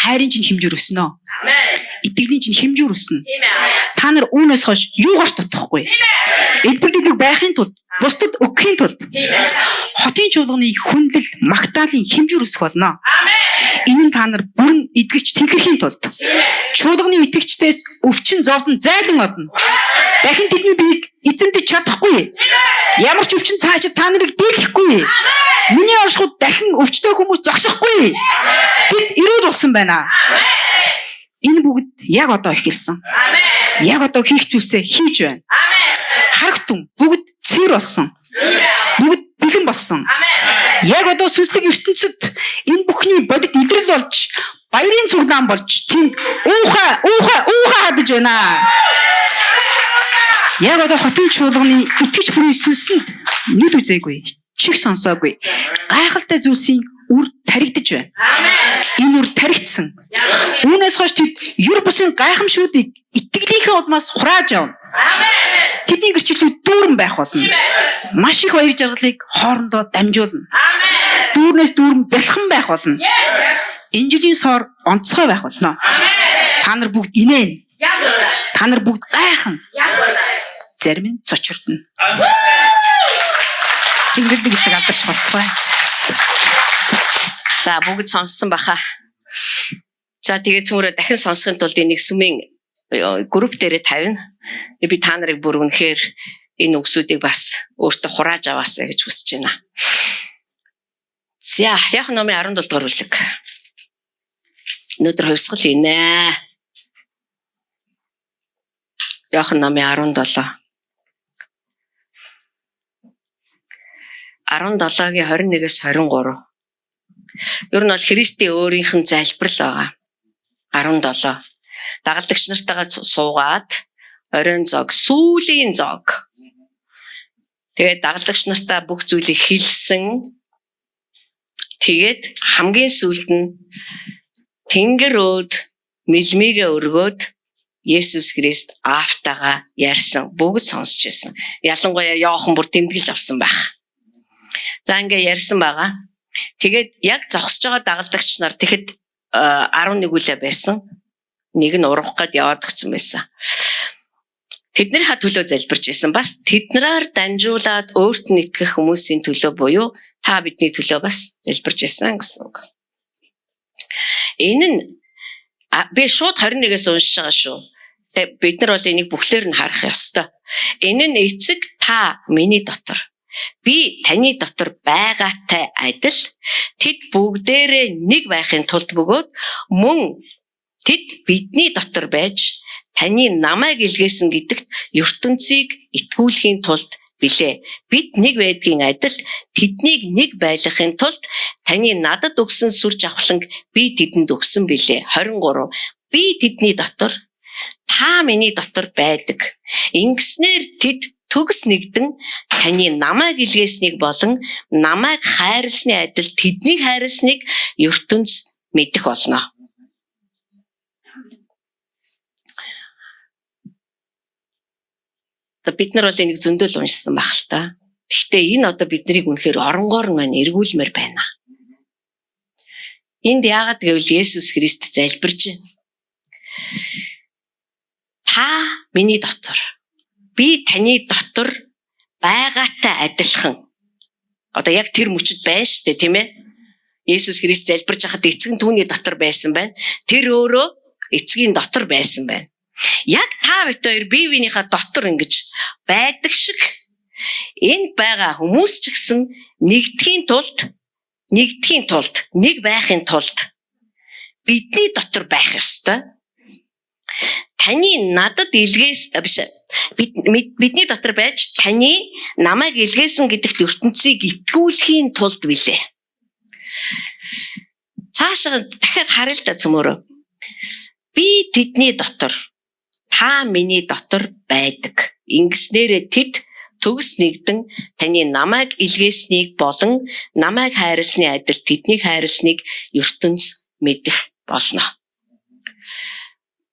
Speaker 3: хайрын чинь хэмжүүр өснө. Итгэлийн чинь хэмжүүр өснө. Та нар үүнээс хойш юугаарч дутахгүй. Элбэрлэлэг байхын тулд, бусдад өгөхийн тулд хотын чуулганы хүндлэл, магтаалын хэмжүүр өсөх болно. Энэ нь та нар бүрэн итгэгч тэнхэрхийн тулд чуулганы итгэгчдээс өвчин зовлон зайлан одно. Дахин тэдний биеийг эзэмдэж чадахгүй. Ямар ч өвчин цаашид та нарыг дийлэхгүй. Миний оршихуд дахин өвчтөй хүмүүс зогсохгүй. Тэд ирүүл болсон байна. Энэ бүгд яг одоо ихэлсэн. Яг одоо хийх зүйлсээ хийж байна. Харагтун бүгд цэвэр болсон. Бүгд бэлэн болсон. Яг одоо сүнслэг ертөнцид энэ бүхний бодит илрэл болж баярын цуглаан болж тэнд уухаа хадаж байна. Яг одоо хотын чуулганы итгэж буй Иесусэнд нүд үзээгүй, чих сонсоогүй, гайхалтай зүйлсийн үр таригдж байна. Энэ үр таригдсан. Үүнээс хойш тэд юр бусын гайхамшуудыг итгэлийнхээ улмаас хурааж авна. Тэдний гэрчлэлүүд дүүрэн байх болно. Маш их баяр жаргалыг хоорондоо дамжуулна. Дүүрнээс дүүрэн бэлхэн байх болно. Энэ жилийн сор онцгой байх болно. Та нар бүгд инээн. Та нар бүгд гайхан. Зарим нь цочирдно. Тэмдэглэг эцэг алдарш болтугай.
Speaker 2: За бүгд сонссон баха. За тэгээд цөмөрө дахин сонсохын тулд энийг сүмийн групп дээрээ тавина. Би та нарыг бүр үнэхээр энэ үгсүүдийг бас өөртөө хурааж аваасаа гэж хүсэж байна. За яг номын 17 дугаар бүлэг. Өнөөдөр хувьсгал инэ. Яг номын 17. 17-гийн 21-с 23. Ер нь бол Христийн өөрийнх нь залбирал байгаа. 17. Дагалдагч нартайгаа суугаад оройн зог, сүүлийн зог. Тэгээд дагалдагч нартай бүх зүйлийг хэлсэн. Тэгээд хамгийн сүүлд нь Тэнгэр өөд мэлмигээ өргөөд Есүс Христ Аавтайгаа ярьсан. Бүгд сонсч байсан. Ялангуяа Иохан бүр тэмдэглэж авсан байх. За ингээ ярьсан байгаа. Тэгээд яг зогсож байгаа дагалдагч нар тэгэхэд 11 үлээ байсан. Нэг нь урах гээд яваад өгсөн байсан. Тэднийхээ төлөө залбирч байсан. Бас тэднэрээр дамжуулаад өөрт нь итгэх хүмүүсийн төлөө буюу та бидний төлөө бас залбирч байсан гэсэн үг. Энэ нь би шууд 21-ээс уншиж байгаа шүү. Бид нар бол энийг бүхлээр нь харах ёстой. Энэ нь эцэг та миний дотор, би таны дотор байгаатай адил тэд бүгдээрээ нэг байхын тулд бөгөөд мөн тэд бидний дотор байж таны намайг илгээсэн гэдэгт ертөнцийг итгүүлэхийн тулд билээ. Бид нэг байдгийн адил тэднийг нэг байлгахын тулд таны надад өгсөн сүр жавхланг би тэдэнд өгсөн билээ. 23. Би тэдний дотор, та миний дотор байдаг. Ингэснээр тэд төгс нэгдэн таны намайг илгээснийг болон намайг хайрлсны адил тэднийг хайрлсныг ертөнц мэдэх болно. Бид нар бол энийг зөндөл уншсан байх л та. Гэхдээ энэ одоо биднийг үнэхээр оронгоор маань эргүүлмээр байна. Энд яагаад гэвэл Есүс Христ залбирч байна. Та миний дотор, би таны дотор байгаатай адилхан. Одоо яг тэр мөчөд байна шүү дээ, тийм ээ? Есүс Христ залбирч хахад эцэг нь түүний дотор байсан байна. Тэр өөрөө эцгийн дотор байсан байна. Яг та бид хоёр бие биенийхээ дотор ингэж байдаг шиг энд байгаа хүмүүс ч гэсэн нэгдэхийн тулд, нэг байхын тулд бидний дотор байх ёстой. Таны надад илгээс биш бидний дотор байж таны намайг илгээсэн гэдэгт ертөнцийг итгүүлэхийн тулд билээ. Цаашаа дахиад харъя л да цөмөрөө. Би тэдний дотор, та миний дотор байдаг. Ингэснээрээ тэд төгс нэгдэн таны намайг илгээснийг болон намайг хайрлсны адил тэднийг хайрлсныг ертөнц мэдэх болно.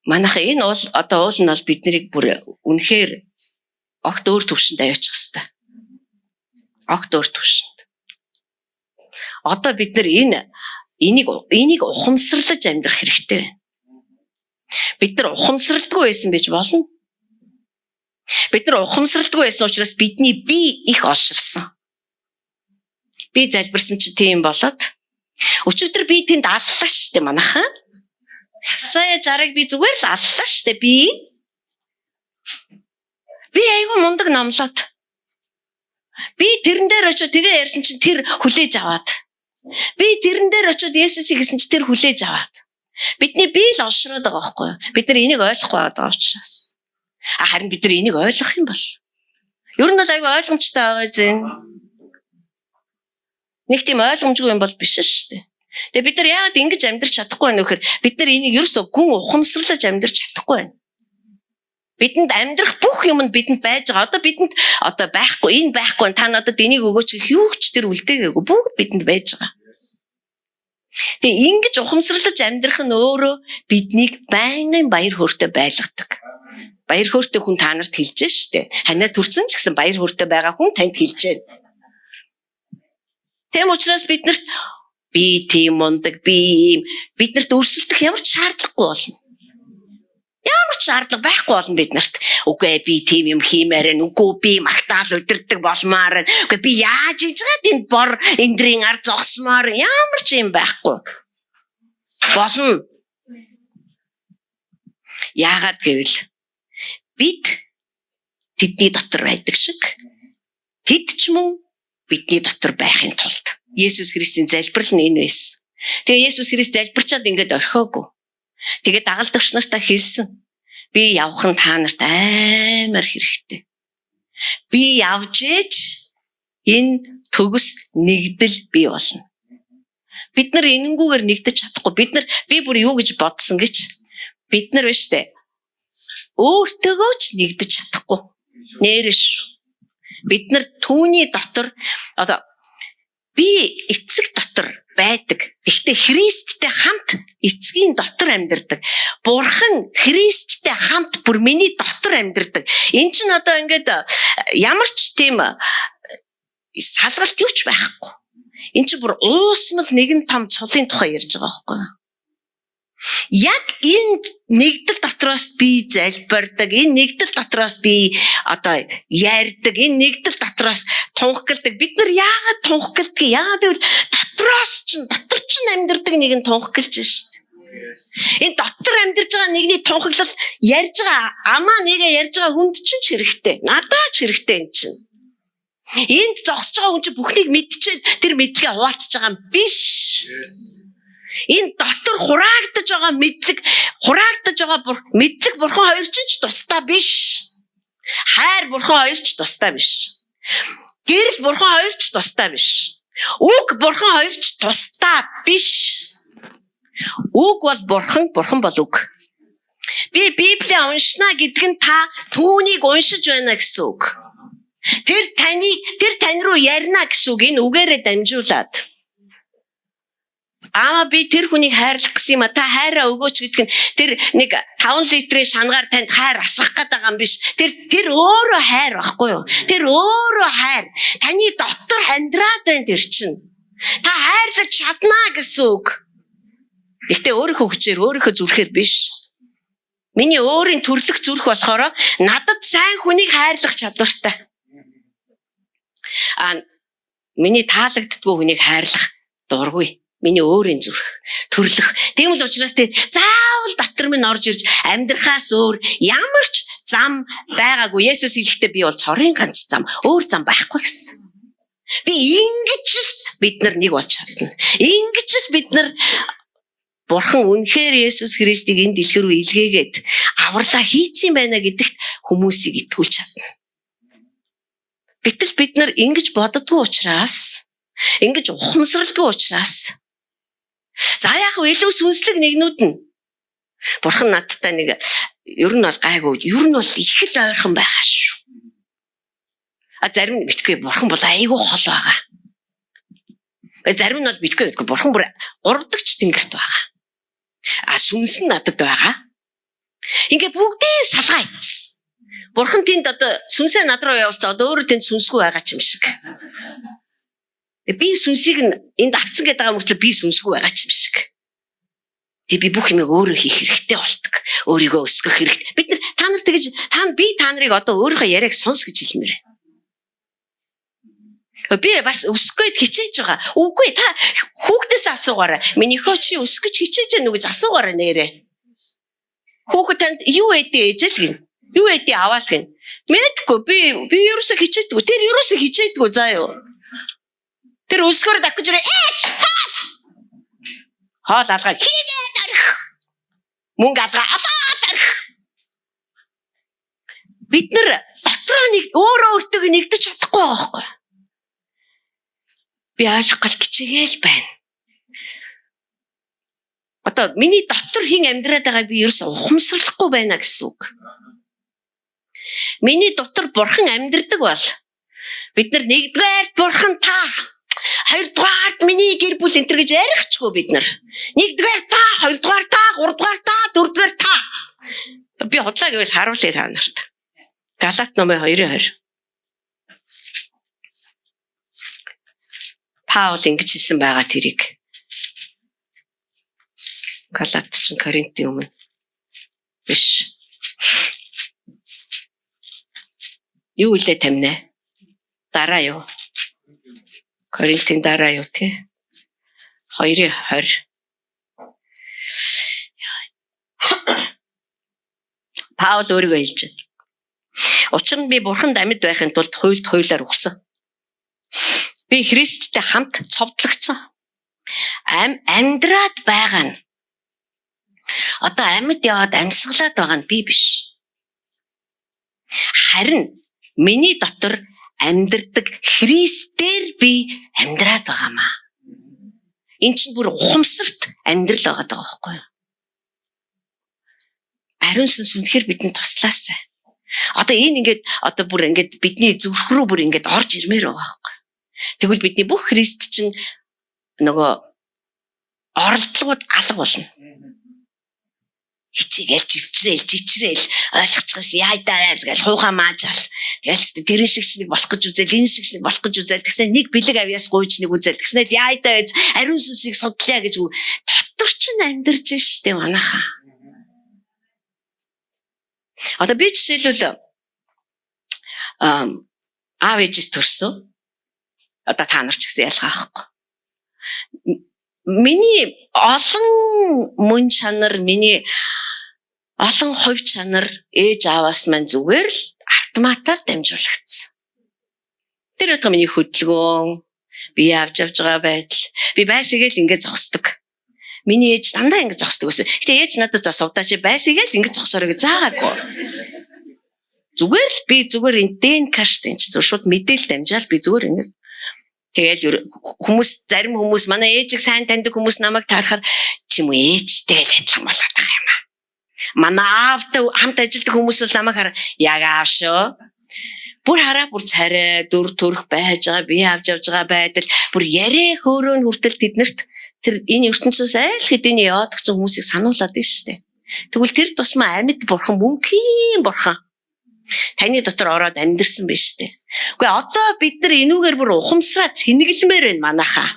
Speaker 2: Манайх энэ бол одоо уул нь бол биднийг бүр үнэхээр огт өөр төвшөнд аваачих хэвээр. Огт өөр төвшөнд. Одоо бид нар энийг ухамсарлаж амьдрах хэрэгтэй байна. Бид нар ухамсарладгүй байсан байж болно. Бид нар ухамсарладгүй байсан учраас бидний бие их олширсан. Би залбирсан чи тийм болоод өчигдөр би тэнд аллаа штэ манайхаа. Сая жарыг би зүгээр л аллаа штэ би. Би айгүй мундаг номлоод. Би тэрэн дээр очиод тэгээ ярьсан чинь тэр хүлээж аваад. Би тэрэн дээр очиод Есүсийг гэсэн чинь тэр хүлээж аваад. Бидний бие л олшроод байгаа байхгүй юу? Бид нар энийг ойлгохгүй байгаа учраас. Харин бид нар энийг ойлгох юм бол. Ер нь бол айгүй ойлгомжтой байгаа зэн. Нэг тийм ойлгомжгүй юм бол биш шүү дээ. Тэгээ бид нар яагаад ингэж амьдрч чадахгүй байна вэ гэхээр бид нар энийг ерөөсөө гүн ухамсарлаж амьдрч чадахгүй байна. Бидэнд амьдрах бүх юм нь бидэнд байж байгаа. Одоо бидэнд байхгүй, энэ байхгүй, та надад энийг өгөөч гэх юу ч тэр үлдээгээгүй. Бүгд бидэнд байж байгаа. Тэгээ ингэж ухамсарлаж амьдрах нь өөрөө биднийг байнгын баяр хөөртэй байлгадаг. Баяр хөөртэй хүн та нарт хэлж штэ. Ханаа төрсөн ч гэсэн баяр хөөртэй байгаа хүн танд хэлж байна. Тэм учраас биднэрт би тийм мундаг биднэрт өрсөлдөх ямар ч шаардлагагүй болно. Ямар ч шаардлага байхгүй болно биднэрт. Үгүй би тийм юм хиймээр байна. Үгүй би магтаал өдөрдөг болмоор байна. Үгүй би яаж хийж байгаа тэнд бор эндрийн ар зогсмоор ямар ч юм байхгүй. Болно. Яагаад гэвэл бид тэдний дотор байдаг шиг тэд ч мөн бидний дотор байхын тулд Есүс Христийн залбирал нь энэ байсан. Тэгээ Есүс Христ залбирчаад ингээд орхиогүй. Тэгээ дагалдагч нартаа хэлсэн. Би явах нь та нарт амар хэрэгтэй. Би явж ээж энэ төгс нэгдэл бий болно. Бид нар энэнгүүгээр нэгдэж чадахгүй. Би бүр юу гэж бодсон гэж бид нар биш үү? Өөртөөгөө ч нэгдэж чадахгүй. Нэрш. Бид нар түүний дотор би эцэг дотор байдаг. Гэхдээ Христтэй хамт эцгийн дотор амьдардаг. Бурхан Христтэй хамт бүр миний дотор амьдардаг. Энд чинь одоо ингээд ямар ч тийм салгалт юу ч байхгүй. Энд чинь бүр уусмал нэгэн том цулын тухай ярьж байгаа байхгүй юу? Яг энэ нэгдэл дотроос би залбирдаг, энэ нэгдэл дотроос би ярьдаг, энэ нэгдэл дотроос тунхагладаг. Бид нар яагаад тунхагладаг? Яагаад гэвэл дотор чинь амьдардаг нэгэн тунхаглаж шүү дээ. Энэ дотор амьдарж байгаа нэгний тунхаглал ярьж байгаа амаа нэгэ ярьж байгаа хүнд чинь ч хэрэгтэй. Надад ч хэрэгтэй юм чинь. Энд зогсож байгаа хүн чинь бүхнийг мэдчихээд тэр мэдлэгээ хуваалцаж байгаа юм биш. Энэ дотор хураагдаж байгаа мэдлэг бурхан хоёр ч тустай биш. Хайр бурхан хоёр ч тустай биш. Гэрэл бурхан хоёр ч тустай биш. Үг бурхан хоёр ч тустай биш. Үг бол бурхан бол үг. Би Библийг уншина гэдэг нь та түүнийг уншиж байна гэсэн үг. Тэр тань руу ярина гэсэн үг. Энэ үгээрээ дамжуулаад би тэр хүнийг хайрлах гэсэн юм а. Та хайраа өгөөч гэдэг нь тэр нэг 5 литрийн шангаар танд хайр асгах гээд байгаа юм биш. Тэр өөрөө хайр байхгүй юу? Тэр өөрөө хайр. Таны дотор амьдраад байна тэр чинь. Та хайрлаж чаднаа гэсэн үг. Гэхдээ өөрийнхөө хүчээр өөрийнхөө зүрхээр биш. Миний өөрийн төрлөх зүрх болохоор надад сайн хүнийг хайрлах чадвартай. Миний таалагддгүй хүнийг хайрлах дургүй. Миний өөрийн зүрх төрлөх. Тийм л учраас заавал дотор минь орж ирж амьдрахаас өөр ямар ч зам байгаагүй. Есүс хэлэхдээ би бол цорын ганц зам, өөр зам байхгүй гэсэн. Би ингэж л бид нар нэг болж чадна. Ингэж л бид нар Бурхан үнэхээр Есүс Христийг энэ дэлхий рүү илгээгээд авралаа хийцэн байна гэдэгт хүмүүсийг итгүүлж чадна. Гэтэл бид нар ингэж боддоггүй учраас, ингэж ухамсарладгүй учраас за яг илүү сүнслэг нэгнүүд нь Бурхан надтай нэг ер нь бол гайгүй, ер нь бол их л ойрхон байгаа шүү. Зарим нь битгүй Бурхан бол айгүй хол байгаа. Зарим нь бол битгүй Бурхан бүр 3 дахь тэнгэрт байгаа. Сүнс нь надад байгаа. Ингээ бүгдийг салгаа ийцсэн. Бурхан тэнд сүнсээ над руу явуулцаа өөрөө тэнд сүнсгүй байгаа ч юм шиг. Би сүнсийг энд авцсан гэдэг байгаа мөртлөө би сүнсгүй байгаа ч юм шиг. Би бүх юмыг өөрөө хийх хэрэгтэй болдог. Өөрийгөө өсгөх хэрэгтэй. Бид нар та нарт тэгж би та нарыг өөрийнхөө яриаг сонс гэж хэлмээр байна. Би бас өсгөх гээд хичээж байгаа. Үгүй та хүүхдээс асуугаарай. Минийхөө чи өсгөх гэж хичээж яана уу гэж асуугаарай нэрээ. Хүүхэд танд юу эдээ ээжэл гин. Юу эдээ аваал гин. Мэдгүй би ерөөсөө хичээдгүй. Тэр ерөөсөө хичээдгүй заа юу. Тэр өсгөр давхиж ирээ ээч хоол алгаа хийгээд арих. Мөнгө алгаа аваад арих. Бид нар дотроо нэг өөрөө өөртөө нэгдэж чадахгүй байгаа байхгүй. би ойлгох гал хичээгээл байна. Одоо миний дотор хин амьдраад байгааг би ерөөсө ухамсарлахгүй байна гэсэн үг. Миний дотор бурхан амьдрдаг бол бид нар нэгдүгээрт бурхан та, хоёрдугаарт миний гэр бүл энтер гэж ярихгүй бид нар. Нэгдүгээр та, хоёрдугаар та, гуравдугаар та, дөрөвдүгээр та. Би хотлаа гэвэл харуулъя та нарт. Галаат номын 2:20. Паул ингэж хэлсэн байгаа тэрийг. Галаат чинь Коринтын өмнө биш. Юу илээ тамина? Дараа юу? Коринтын дараа юу те? 2:20. Паул өөрийгөө хэлж байна. Учир нь би бурханд амьд байхын тулд хуйлд хуйлаар өгсөн. Би Христтэй хамт цовдлогдсон. Амьдраад байгаа нь. Одоо амьд яваад амьсгалаад байгаа нь би биш. Харин миний дотор амьдрдаг Христээр би амьдраад байгаамаа. Энд чинь бүр ухамсарт амьдрал байгаа байхгүй юу? Ариун сүнс үнэхээр бидэнд туслаасай. Одоо энэ ингээд одоо бүр ингээд бидний зүрх рүү бүр ингээд орж ирмээр байгаа байхгүй. Тэгвэл бидний бүх Христ чинь нөгөө оролдлогод алга болно. Хичээгээл жичрээл ойлгочихс яайдаа гэж хуухаа маажаал. Тэгэл тэрэн шигчнийг болох гэж үзэл, энэ шигчнийг болох гэж үзэл. Тэгснэ нэг бэлэг авьяас гуйж нэг үзэл. Тэгснэ яайдаа гэж ариун сүнсийг судлаа гэж дотор чинь амьдарч штэ манайхаа. Одоо би жишээлбэл аав ээжээс төрсөн. Одоо та нар ч гэсэн ялгаахгүй. Миний олон мөн чанар, миний олон хувь чанар ээж ааваас мань зүгээр л автоматар дамжуулагдсан. Тэр удаа миний хөдөлгөөн, би авч байгаа байдал, би байсгээл ингэж зогсдог. Миний ээж дандаа ингэж зогсдог гэсэн. Гэтэ ээж надад за сувдаа чи байсгээл ингэж зогсороо гэж заагаагүй. Зүгээр л би зүгээр энэ ДНК штэ энэ чинь шууд мэдээлэл дамжаал би зүгээр ингэж тэгэл хүмүүс зарим хүмүүс манай ээжийг сайн таньдаг хүмүүс намайг таарахаар чи юм ээжтэй л адилхан болоод байгаа юм аа. Манай аавтай хамт ажилладаг хүмүүс л намайг хараа яг аав шүү. Бүр хараа бүр царай дүр төрх байж байгаа би авч явж байгаа байдал бүр ярэ хөөрөөнд хүртэл тэднэрт тэр энэ ертөнцөөс айл хэдийн яваад гсэн хүмүүсийг сануулад байна шүү дээ. Тэгвэл тэр тусмаа амьд бурхан мөнхийн бурхан таны дотор ороод амьдэрсэн биш үү? Үгүй одоо бид нар энүүгээр бүр ухамсараа цэнэглэмээр байна манайхаа.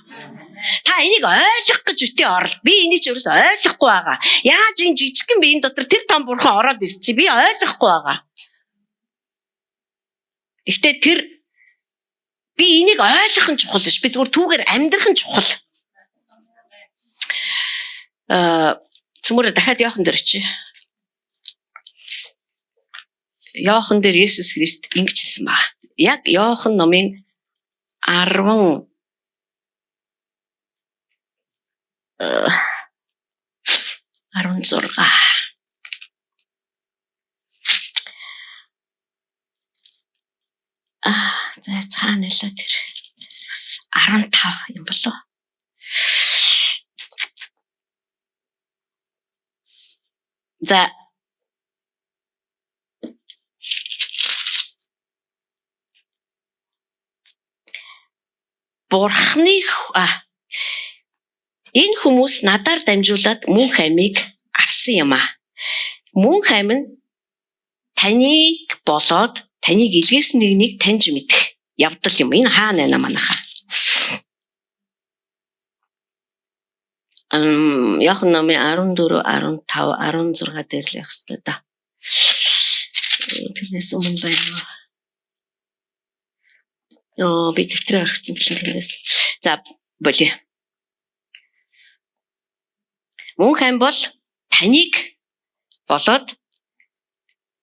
Speaker 2: Та энийг ойлгох гэж үтэй орол. Би энийг ч ерөөсөй ойлгохгүй байгаа. Яаж энэ жижигхэн биеийн дотор тэр том бурхан ороод ирчихэ? Би ойлгохгүй байгаа. Гэхдээ тэр би энийг ойлгох нь чухал ш. Би зүгээр түүгээр амьдрах нь чухал. Цөмөр дахиад Иохан дээр чи. Иохан дээр Есүс Христ ингэж хэлсэн ба. Яг Иохан номын 16 за цаана нэлээ тэр 15 юм болов. За Бурхны энэ хүмүүс надаар дамжуулаад мөнх аймыг авсан юм аа. Мөнх айм нь таныг болоод таныг илгээсэн нэгнийг таньж мэдэх явдал юм. Энэ хаана байна манайхаа? Иохан номын 14, 15, 16 дээр л явах хэрэгтэй да. Тэрнээс өмнө байна. Би дэвтрээ орхисон чинь тэрнээс. За болио. Мөнх айм бол таныг болоод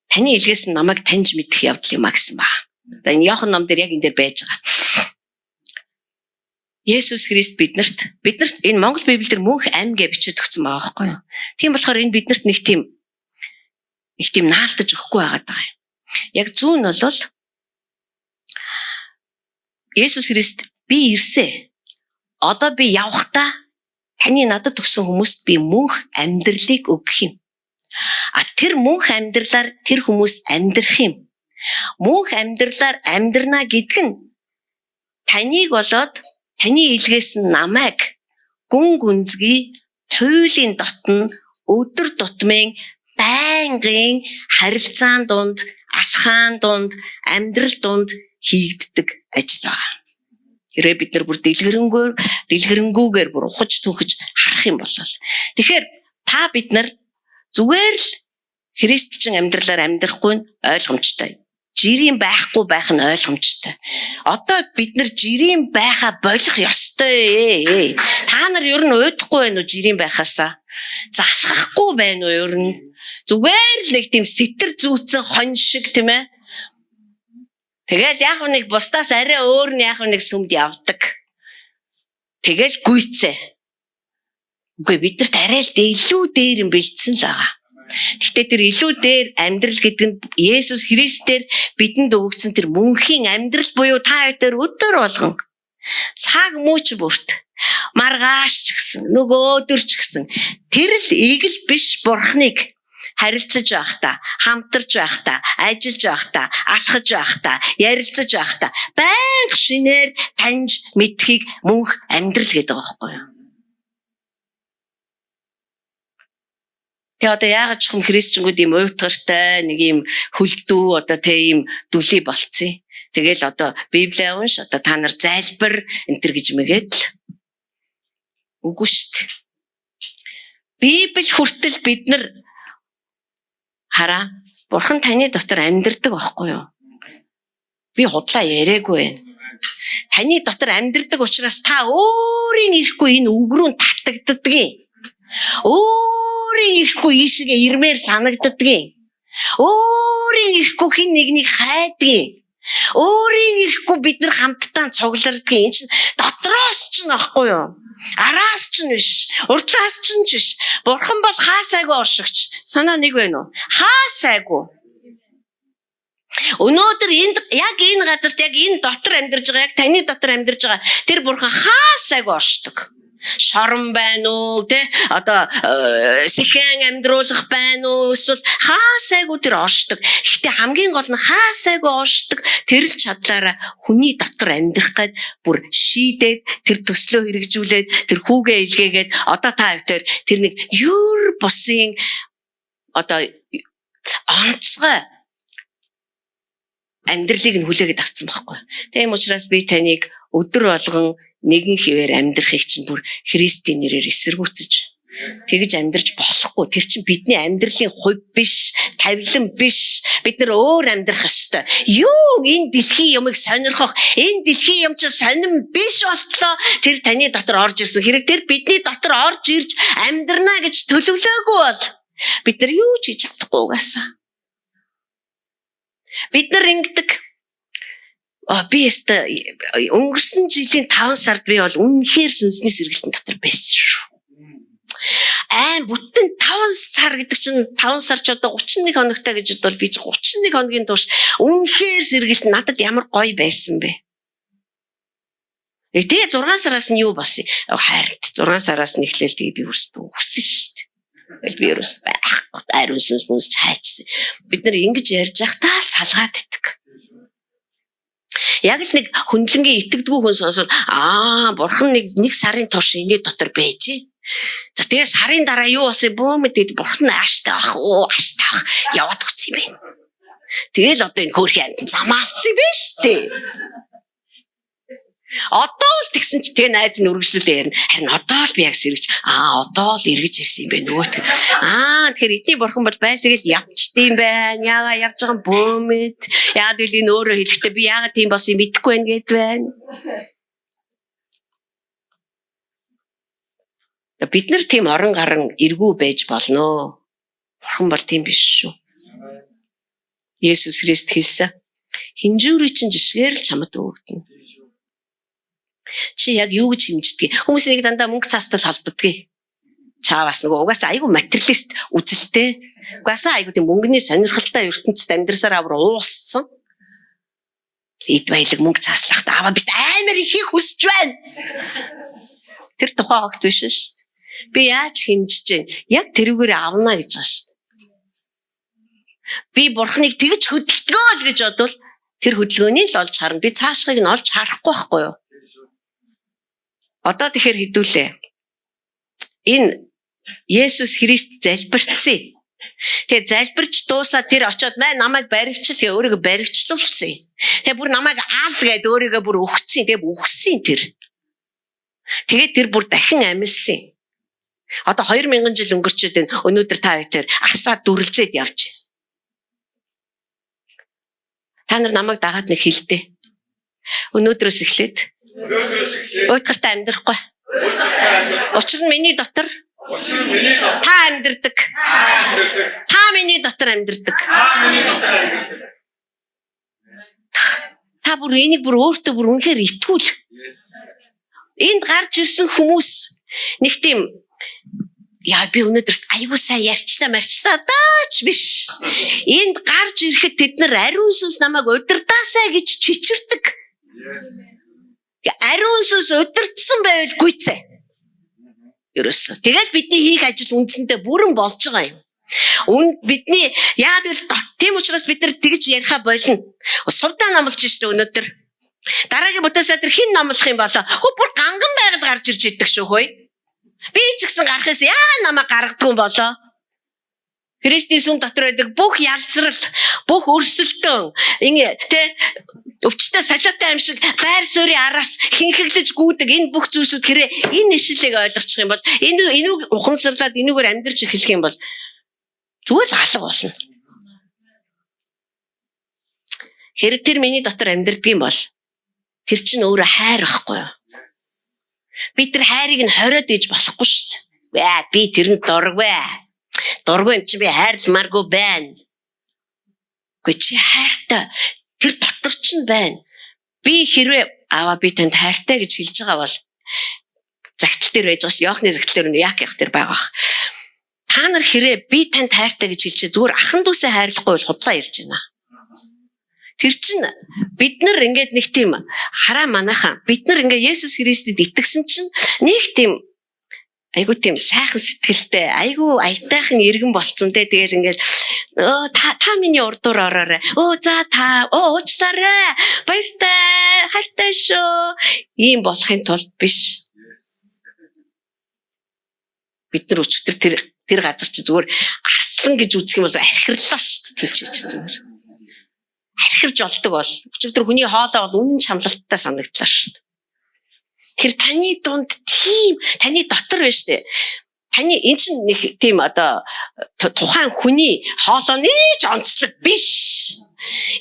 Speaker 2: таны илгээсэн намайг таньж мэдэх явдал юм а гэсэн ба. Одоо энэ Иохан ном дээр яг энэ дээр байж байгаа. Есүс Христ биднэрт энэ Монгол Библиэлд мөнх айм гэж бичиж өгсөн байгаа байхгүй юу? Тийм болохоор энэ биднэрт нэг тийм наалтаж өгөхгүй байгаад байгаа юм. Яг зүүн нь бол Есүс Христ би ирсэ. одоо би явахдаа таны надад өгсөн хүмүүст би мөнх амьдралыг өгөх юм. Тэр мөнх амьдралаар тэр хүмүүс амьдрах юм. Мөнх амьдралаар амьдрна гэдэг нь таныг болоод таны илгээс нь намайг гүн гүнзгий туйлын дотн өдөр тутмын байнгын харилцаан дунд, алхаан дунд, амьдрал дунд хийгддэг ажил байна. Хэрвээ бид нар бүр дэлгэрэнгүйгээр бүр ухаж түүхэж харах юм бол тэгэхээр та бид нар зүгээр л христчин амьдралаар амьдрахгүй нь ойлгомжтой. Жирийн байхгүй байх нь ойлгомжтой. Одоо бид нар жирийн байха болох ёстой. Та нар ер нь уйдахгүй байна уу жирийн байхаасаа? Залхахгүй байна уу ер нь? Зүгээр л нэг тийм сэтэр зүүцэн хон шиг тийм ээ. Тэгэл яг нэг бусдаас арай өөр нь яг нэг сүмд явдаг. Тэгэл гүйцээ. Үгүй бид нарт арай л илүү дээр юм бэлдсэн л байгаа. Гэхдээ тэр илүү дээр амьдрал гэдэг нь Есүс Христээр бидэнд өгсөн тэр мөнхийн амьдрал буюу та хоёр өдөр болгон цаг мууч бүрт маргааш ч гэсэн нөгөө өдөр ч гэсэн тэр л игэл биш Бурхныг харилцаж байхдаа, хамтарч байхдаа, ажиллаж байхдаа, алхаж байхдаа, ярилцаж байхдаа байнга шинээр таньж мэдхийг мөнх амьдрал гэдэг байгаа байхгүй юу? Тэгээ одоо яагаад ч юм христчингүүд ийм уйтгартай нэг ийм хөлдөө одоо тийм дүлий болцсон. Тэгэл одоо Библийг унш одоо та нар зайлбар энтер гэж мэгээд л үгүй шүү дээ. Библи хүртэл бид нар хараа Бурхан таны дотор амьдардаг байхгүй юу? Би худлаа яриаггүй байна. Таны дотор амьдардаг учраас та өөрийн ирэхгүй энэ үгрүүн татагддгийг. Өөрийн ирэхгүй ийшгээ ирмээр санагддгийг. Өөрийн ирэхгүй хин нэгнийг хайдгийг. Өөрийн ирэхгүй бид нар хамтдаа цуглардгийг. Энэ чинь дотроос ч нөхгүй юу? Араас ч биш, урдлаас ч биш. Бурхан бол хаасайгүй оршигч. Санаа нэг байна уу? Хаасайгүй. Өнөөдөр яг энэ газарт яг энэ дотор амьдарж байгаа, яг таны дотор амьдарж байгаа тэр бурхан хаасайгүй оршдог. Шорон байна уу те одоо сэхэн амьдруулах байна уу эсвэл хаасайгүй тэр оршдог. Гэхдээ хамгийн гол нь хаасайгүй оршдог тэр л чадлаараа хүний дотор амьдрах гээд бүр шийдээд тэр төслөө хэрэгжүүлээд тэр хүүгээ илгээгээд одоо та хоёр тэр нэг юр бусын одоо онцгой амьдралыг нь хүлээгээд авсан байхгүй. Тийм учраас би таныг өдөр болгон нэгэн хിവэр амьдрахыг чинь бүр Христийн нэрээр эсэргүүцэж тэгж амьдрч болохгүй. Тэр чинь бидний амьдралын хувь биш, тавилан биш. Бид нар өөр амьдрах ёстой. Юу энэ дэлхийн юмыг сонирхох, энэ дэлхийн юм чинь сонирн биш болтлоо. Тэр таны дотор орж ирсэн. Хэрэг тэр бидний дотор орж ирж амьдрнаа гэж төлөвлөөгүй бол бид нар юу ч хийж чадахгүй угаасаа. Бид нар ингэдэг. Би өнгөрсөн жилийн 5 сард би бол үнэхээр сүнсний сэргэлтэн дотор байсан шүү. Бүтэн 5 сар гэдэг чинь 5 сар ч одоо 31 хоногтой гэж бодвол би 31 хоногийн турш үнэхээр сэргэлт надад ямар гоё байсан бэ. Тэгээ 6 сараас нь юу болсон? Харин 6 сараас нь эхлээл тэгээ би өөрсдөө өссөн шүү дээ. Би өөрөөс байхгүй ариун сүнс мүнс чайчсан. Бид нар ингэж ярьж байхдаа салгаад итдэг. Яг л нэг хөндлөнгийн итгэдэггүй хүн сонсоод бурхан нэг сарын турш энэ дотор байж. За тэгээ сарын дараа юу болсон бөөмөд бурхан ааштай ах яваад өгсөн юм байна. Тэгэл одоо энэ хөөрхий амт замаалцсан юм байна шүү дээ. Одоо л тэгсэн чи тэгээ найз нь үргэлжлүүлээ ярина. Харин одоо л би яг сэргэж одоо л эргэж ирсэн юм байна нөгөөт. Тэгэхээр эдний бурхан бол байсаг л явчдсан юм байна. Яагаад явж байгаа юм бөөмөд. Яагаад гэвэл энэ өөрөө хэлэхдээ би яагаад тийм болсон юм мэдэхгүй байна гэд байна. Бид нар тийм орон гарan эргүү байж болно. Бурхан бол тийм биш шүү. Есүс Христ хэлсэн. Хинжүүрийн чинь жишгээр л чамд өгдөнө. Чи яг юу гэж хэмждэг? Хүмүүс нэг дандаа мөнгө цаастай холбодгийг. Чаавас нөгөө угаасаа айгүй материалист үзэлтэй. Угаасаа айгүй тийм мөнгөний сонирхолтой ертөнцид амьдрсаар авар ууссан. Эд баялаг мөнгө цааслахтаа аваа биш амар ихийг хүсэж байна. Тэр тухайн огт биш шүү дээ. Би яаж хэмжиж जैन? Яг тэрүүгээр авна гэж байна шүү дээ. Би бурхныг тэгж хөдөлгөө л гэж бодвол тэр хөдөлгөөнийг л олж харна. Би цаашхыг нь олж харахгүй байхгүй юу? Одоо тэгэхээр хэдүүлээ. Энэ Есүс Христ залбирцсан. Тэгээ залбирч дуусаад тэр очиод намайг баривчил гэ өөрийгөө баривчлуулсан. Тэгээ бүр намайг аал гэд өөрийгөө бүр өгсөн. Тэгээ өгсөн тэр. Тэгээд тэр бүр дахин амьдсан. Одоо 2000 жил өнгөрчөөд энэ өнөөдөр та хоёр асаа дүрлзээд явж байна. Та нар намайг дагаад нэг хэлдэ. Өнөөдрөөс эхлээд уйтгартай амьдрахгүй. Учир нь миний дотор та амьдрдаг. Та миний дотор амьдрдаг. Та бүр энийг бүр өөртөө бүр үнэхээр итгүүл. Энд гарч ирсэн хүмүүс нэг тийм яа би өнөөдөр айгуу сайн ярьчлаа даач биш. Энд гарч ирэхэд тэд нар ариун сүнс намайг удирдаасаа гэж чичирдэг. Ариун сүнс удирдсан байвал гүйцээ. Ерөөсөө. Тэгэл бидний хийх ажил үндсэндээ бүрэн болж байгаа юм. Бидний яад гэвэл тийм учраас бид нар тэгж яриха болно. Сувдаа намлж штэ өнөөдөр. Дараагийн бүтээсээ тэр хин намлах юм болоо. Бүр ганган байгаль гарч ирж идэг шүү хөөе. Би ч гэсэн гарахаас яа намайг гаргадаг юм болоо. Христийн сүм дотор байдаг бүх ялцрал, бүх өрсөлдөөн, өвчтөе солиотой юм шиг байр суурийн араас хинхэглэж гүйдэг энэ бүх зүйлсүүд хэрэг энэ ишлэлийг ойлгочих юм бол энийг ухамсарлаад энийгээр амьдрч эхлэх юм бол зүгээр алга болно. Хэрэг тэр миний дотор амьдрдаг юм бол тэр чинь өөрөө хайр байхгүй юу? Би тэр хайрыг нь хориод ээж болохгүй шүү дээ. Би тэрэнд дурггүй. Дурггүй юм чи би хайрламааргүй байна. Гэхдээ чи хайртай тэр дотор ч нь байна. Би хэрвээ би танд хайртай гэж хэлж байгаа бол загтал дээр байж байгаа ш. Яохны загтал дээр яг явах дээр байгаа. Та нар хэрвээ би танд хайртай гэж хэлчихээ зүгээр ахан дүүсээ хайрлахгүй бол худлаа ярьж байна. Тэр чинь бид нар ингээд нэг тийм хараа манайхан бид нар ингээд Есүс Христэд итгэсэн чинь нэг тийм айгуу тийм сайхан сэтгэлтэй айгуу аятайхан иргэн болцсон те. Тэгэл ингээд та миний урдуур ороорой. За та уучлаарай. Баяртай хайртай шүү. Ийм болохын тулд биш. Бид нар өчигдөр тэр газар чи зүгээр арслан гэж үзэх юм бол архирлаа шүү дээ. Тэр чи зүгээр архирж олдог бол өчигдөр хүний хоолой бол үнэн чамлалттай санагдлаа шүү. Тэр таны дунд тийм таны дотор байна шүү дээ. Таны энэ чинь нэг тийм одоо тухайн хүний хоолой нээж онцлог биш.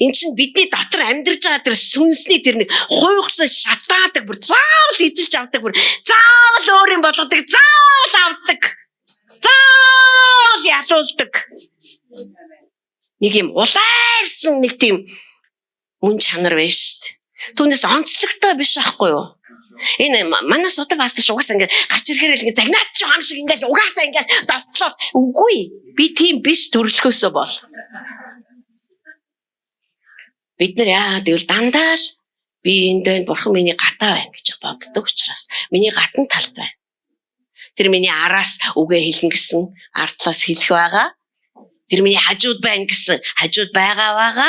Speaker 2: Энэ чинь бидний дотор амьдарч байгаа тэр сүнсний тэр нэг хуйглан шатаадаг бүр заавал эзэлж авдаг бүр заавал өөр юм болгодог заавал авдаг заавал ялуулдаг нэг юм улаарсан нэг тийм үн чанар байна шүү дээ. Түүнээс онцлогтой биш аахгүй юу? Энэ манай судаг пастор угаасаа ингээд гарч ирэхээр л ингээд загнаач юм шиг ингээд угаасаа ингээд довтлол үгүй. Би тийм биш төрлөхөөсөө бол. Бид нар тэгвэл дандаа л би энд байна бурхан миний гадаа байна гэж боддог учраас миний гадна талд байна. Тэр миний араас үгээ хэлнэ гэсэн ард талаас хэлэх байгаа. Тэр миний хажууд байна гэсэн хажууд байгаа.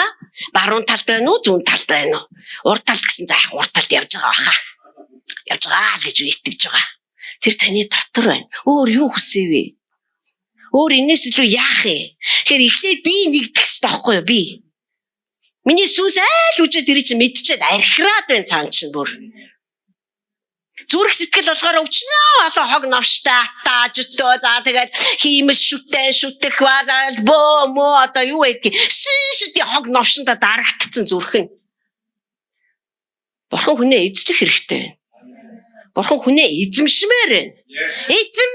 Speaker 2: Баруун талд байна уу, зүүн талд байна уу? Урд талд гэсэн за урд талд явж байгаа баха. Явж байгаа л гэж итгэж байгаа. Тэр таны дотор байна. Өөр юу хүсэв вэ? Өөр энэс илүү яах вэ? Тэгэхээр эхлээд би нэгдэх хэрэгтэй байхгүй юу? Би. Миний сүнс айл үжээд ирэх чинь мэдчихээд архираад байна цаан чинь бүр. Зүрх сэтгэл болохоор өвчнөө олон хог новштай атаажтөө за тэгээд хиймэл шүтэх базаал бөө одоо юу байдгийг шишти хог новшинда дарагдсан зүрх нь. Бурхан хүнээ эзлэх хэрэгтэй байна. Бурхан хүнээ эзэмшмээр байна. Эзэм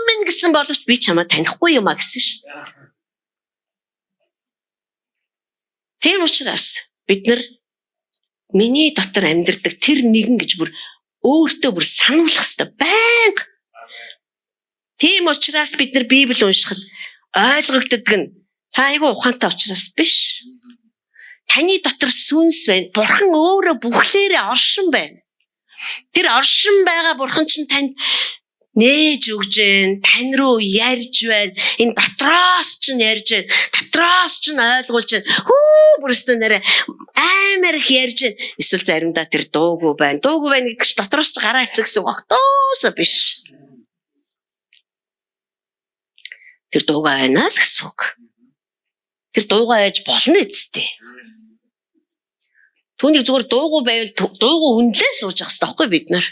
Speaker 2: минь гэсэн боловч би чамаа танихгүй юм а гэсэн шүү дээ. Тийм учраас бид нар миний дотор амьдардаг тэр нэгэн гэж бүр өөртөө бүр сануулах хэрэгтэй байнга. Тийм учраас бид нар Библийг уншихад ойлгогддог нь та айгүй ухаантай учраас биш. Таны дотор сүнс байна. Бурхан өөрөө бүхлээрээ оршин байна. Тэр оршин байгаа бурхан чинь танд нээж өгж байна, тань руу ярьж байна. Энэ дотроос чинь ярьж байна. Дотроос чинь ойлгуулж байна. Бүрстэн нэрэ амар их ярьж байна. Эсвэл заримдаа тэр дуугүй байна. Дуугүй байна гэдэг чинь дотроос ч гараа ицэх гэсэн үг огтоосоо биш. Тэр дуугаа байна л гэсэн үг. Тэр дуугаа яаж болно эцтэй. Түүнийг зүгээр дуугүй байвал дуугүй хүндлээ сууж явах хэрэгтэй байхгүй бид нар.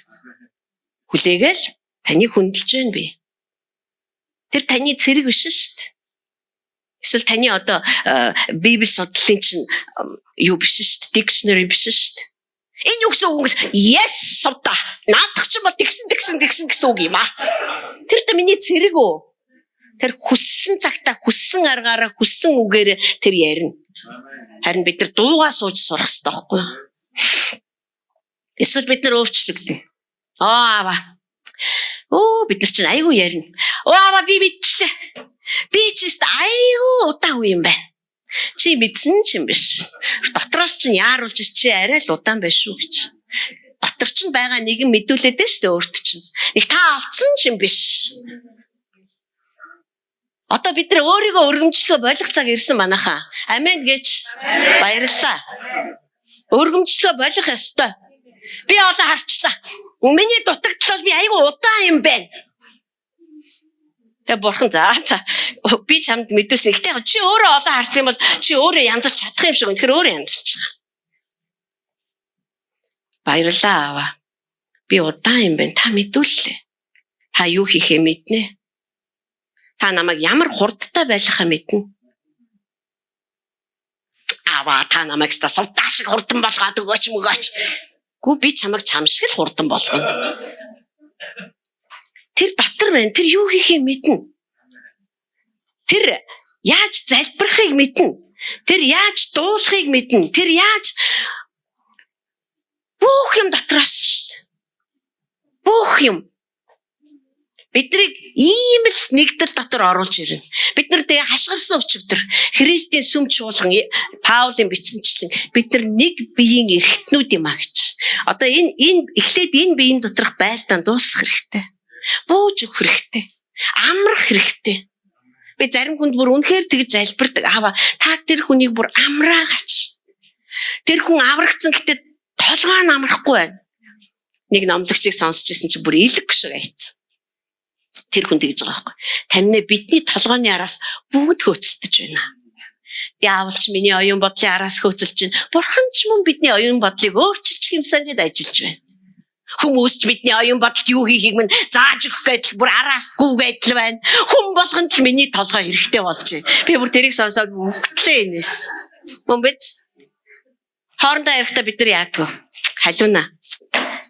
Speaker 2: Хүлээгээл таныг хүндэлж байна би. Тэр таны цэрэг биш шүү дээ. Эсвэл таны одоо Библи судлалын чинь юу биш шүү дээ. Dictionary биш шүү дээ. Энэ юу гэсэн үг вэ? Yes сувда. Наадах ч юм бол тэгсэн гэсэн үг юм аа. Тэр та миний цэрэг үү? Тэр хүссэн цагтаа хүссэн аргаараа хүссэн үгээр тэр ярина. Харин бид нар дуугаа сууж сурах хэрэгтэй байхгүй юу? Эсвэл бид нар өөрчлөгдөн. Аава. Бид нар чинь айгүй ярина. Аава би мэдчихлээ. Би ч тест айгүй удаан үе юм байна. Чи мэдсэн ч юм биш. Дотроос чинь яаруулж чи арай л удаан байна шүү гэж. Дотор чинь байгаа нэгэн мэдүүлээд дээ шүү дээ өөрт чинь. Нэг та олцсон ч юм биш. Одоо бид нар өөрийгөө өргөмжлөхө болох цаг ирсэн манайхаа. Амен гэж баярлалаа. Өргөмжлөхө болох ёстой. Би одоо харчлаа. Миний дутагдтал би айгүй удаан юм байна. Тэгээ бурхан за би чамд мэдүүлсэн. Гэхдээ чи өөрөө одоо харсан юм бол чи өөрөө янзалж чадах юм шиг. Тэгэхээр өөрөө янзалж байгаа. Баярлалаа аваа. Би удаан юм байна. Та мэдүүллээ. Та юу хийхээ мэднэ. Та намайг ямар хурдтай байлгахаа мэднэ. Аваа та намайг сувтаа шиг хурдан болгоод өгөөч мөгөөч. Гү би чамайг чам шиг л хурдан болгоно. Тэр дотор байна. Тэр юу хийхээ мэднэ. Тэр яаж залбирахыг мэднэ. Тэр яаж дуулахыг мэднэ. Тэр яаж бүх юм дотроос шүү дээ. Бүх юм. Бидрийг ийм л нэгдэл дотор оруулж ирнэ. Бид нар тэгээ хашгирсан өчигдөр Христийн сүм чуулган Паулийн бичсэнчлэн бид нар нэг биеийн эрхтнүүд юм а гэж. Одоо энэ эхлээд энэ биеийн доторх байлдаан дуусгах хэрэгтэй. Бууж өгөх хэрэгтэй. Амрах хэрэгтэй. Би зарим хүнд бүр үнэхээр тэгж залбирдаг. Аава та тэр хүнийг бүр амраагач. Тэр хүн аврагдсан гэдэг толгой нь амрахгүй байна. Нэг номлогчийг сонсч ирсэн чинь бүр илэг шиг айцсан. Тэр хүн тэгж байгаа байхгүй. Тамина бидний толгойн араас бүгд хөөцөлдөж байна. Диавол ч миний оюун бодлын араас хөөцөлж байна. Бурхан ч мөн бидний оюун бодлыг өөрчилж хэмсэн гэдээ ажиллаж байна. Хүмүүс ч бидний оюун бодолд юу хийхийг мань зааж өгөх гэдэл бүр араас гүгээдэл байна. Хүн болгонд л миний толгой хэрэгтэй болж байна. Би бүр тэрийг сонсоод үхтлээ энэс. Мөн биз? Хоорондоо ярихдаа бид нар яадаг вэ? Халиуна.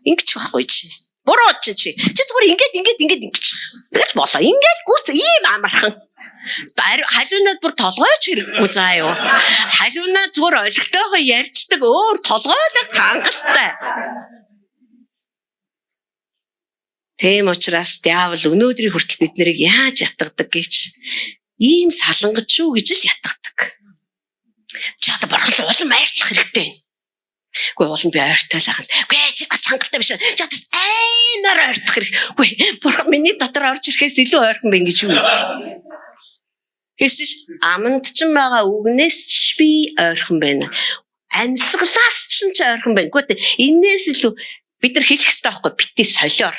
Speaker 2: Ингэж байхгүй чи. Буруу чи. Чи зүгээр ингэж. Тэгэж болоо. Ингэж гүц ийм амархан. Халиунаад бүр толгойч хэрэггүй заа юу. Халиунаа зүгээр ойлгохтойгоо ярьждаг өөр толгойлох хангалттай. Тэм учраас диавол өнөөдрийн хүртэл бид нарыг яаж ятгадаг гэж ийм салангаж шүү гэж л ятгадаг. Чи одоо борхол улам айртах хэрэгтэй. Үгүй улам би ойртой л байгаа. Үгүй чи бас хангалттай биш. Чи одоо амар ойртох хэрэг. Үгүй бурхан миний дотор орж ирэхээс илүү ойрхон байна гэж юу вэ? Хэсэж аманд ч байгаа үгнээс ч би ойрхон байна. Амьсгалаас ч ойрхон байна. Үгүй энээс илүү бид нар хэлэх хэрэгтэй байхгүй битээ солиор.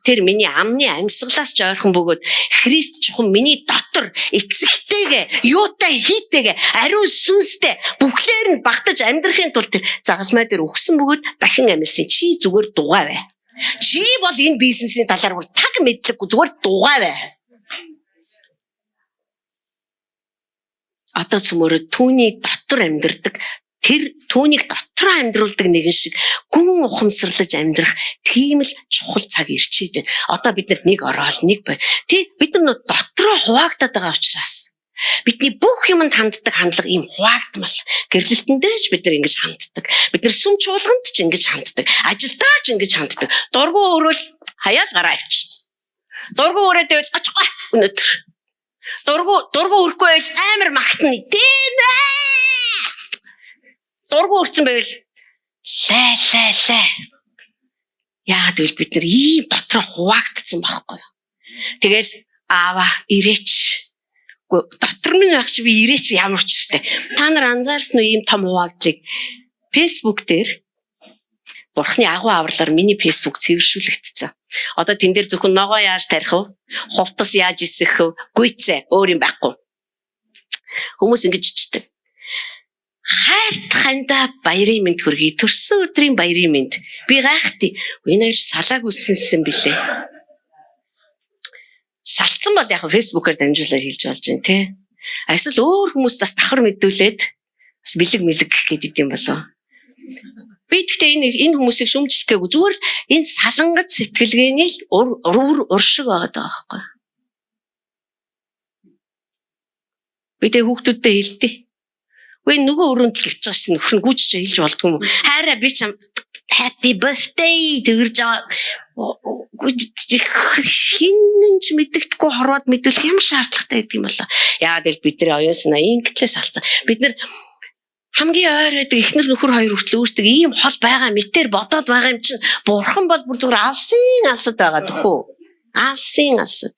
Speaker 2: Тэр миний амны амьсгалаас ч ойрхон бөгөөд Христ чухам миний дотор эцэгтэйгээ, юутай хийтэйгээ, ариун сүнстэй бүхлээр нь багтаж амьдрахын тулд тэр загалмай дээр өгсөн бөгөөд дахин амьсан чи зүгээр дугаа бай. Чи бол энэ бизнесийн талаар бүр таг мэдлэггүй зүгээр дугаа бай. Одоо цөмөрө түүний дотор амьдардаг тэр түүнийг дотор амьдруулдаг нэгэн шиг гүн ухамсарлаж амьдрах тийм л чухал цаг ирчээд байна. Одоо бид нэг ороод нэг бай. Бид нар дотроо хуваагдаад байгаа учраас бидний бүх юмд ханддаг хандлага ийм хуваагдмал. Гэрлэлтэндээ ч бид нар ингэж ханддаг. Бид нар сүм чуулганд ч ингэж ханддаг. Ажилдаа ч ингэж ханддаг. Дургу өрөөл хаяал гараа авчих. Дургу өрөөд байвал очихгүй өнөөдөр. Дургу өрөхгүй байвал амар магтна. Тийм ээ. Дургу өрцөн байвал лай. Яагаад гэвэл бид нар ийм дотроо хуваагдсан байхгүй юу. Тэгэл аава ирээч. Дотор минь байх чи би ирээч ямар ч штэ. Та нар анзаарсан уу ийм том хуваагдлыг Facebook дээр Бурхны агуу авралаар миний Facebook цэвэршүүлэгдсэн. Одоо тэн дээр зөвхөн ногоо яаж тарих вэ? Хувцас яаж исэх вэ? Гүйцээ өөр юм байхгүй. Хүмүүс ингэж ичдэг. Хайрт хандаа баярын мэнд хүргэе. Төрсөн өдрийн баярын мэнд. Би гайхтий. Энэ хоёр салааг үсэнсэн билээ. Салцсан бол яг Facebook-аар дамжуулаад хэлж болж байна те. Эсвэл өөр хүмүүс бас давхар мэдүүлээд бас бэлэг мэлэг гэдэг юм болоо. Би тэгтээ энэ хүмүүсийг шүмжлэх гээгүй зүгээр л энэ салангат сэтгэлгээний ур шиг байгаа байхгүй. Би тэг хүүхдүүдтэй хэлдэг. Үгүй нөгөө өрөөнд л явж байгаа шин нөхөр нь гүйж хэлж болдгүй юм. Хайраа би чам happy birthday тэгэрж байгаа. Хинэн ч мэддэгдэхгүй хорвоод мэдүүлэх ямар шаардлагатай гэдэг юм болоо. Яагаад гэвэл бид нар оюун санаа ингээдлээс алцсан. Бид нар хамгийн ойр байдаг эхнэр нөхөр хоёр хүртэл үүсдэг ийм хол байгаа мэтэр бодоод байгаа юм чинь бурхан бол бүр зүгээр алсын алсад байгаа төхөө. Алсын алсад.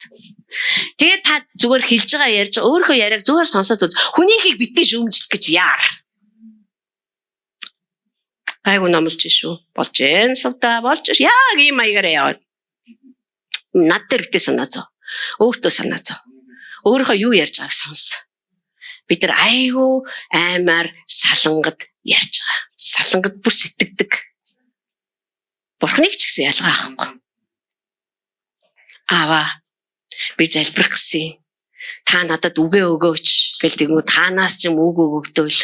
Speaker 2: Тэгээд та зүгээр хэлж байгаа ярьж өөрөө яриаг зүгээр сонсоод үз. Хүнийхийг битээ шүүмжлэх гэж яар. Айгу номлож шүү. Болж гэн савта болж яг ийм маягаар яваад. Над дээр битээ санаа зов. Өөртөө санаа зов. Өөрөө юу ярьж байгааг сонс. Бид нар айгу аймаар салангад ярьж байгаа. Салангад бүр сэтгэдэг. Бурхныг ч гэсэн ялгаа авахгүй. Аава би залбирах гэсэн. Та надад үгээ өгөөч гэл тэгвэл танаас ч юм үг өгөгдөөл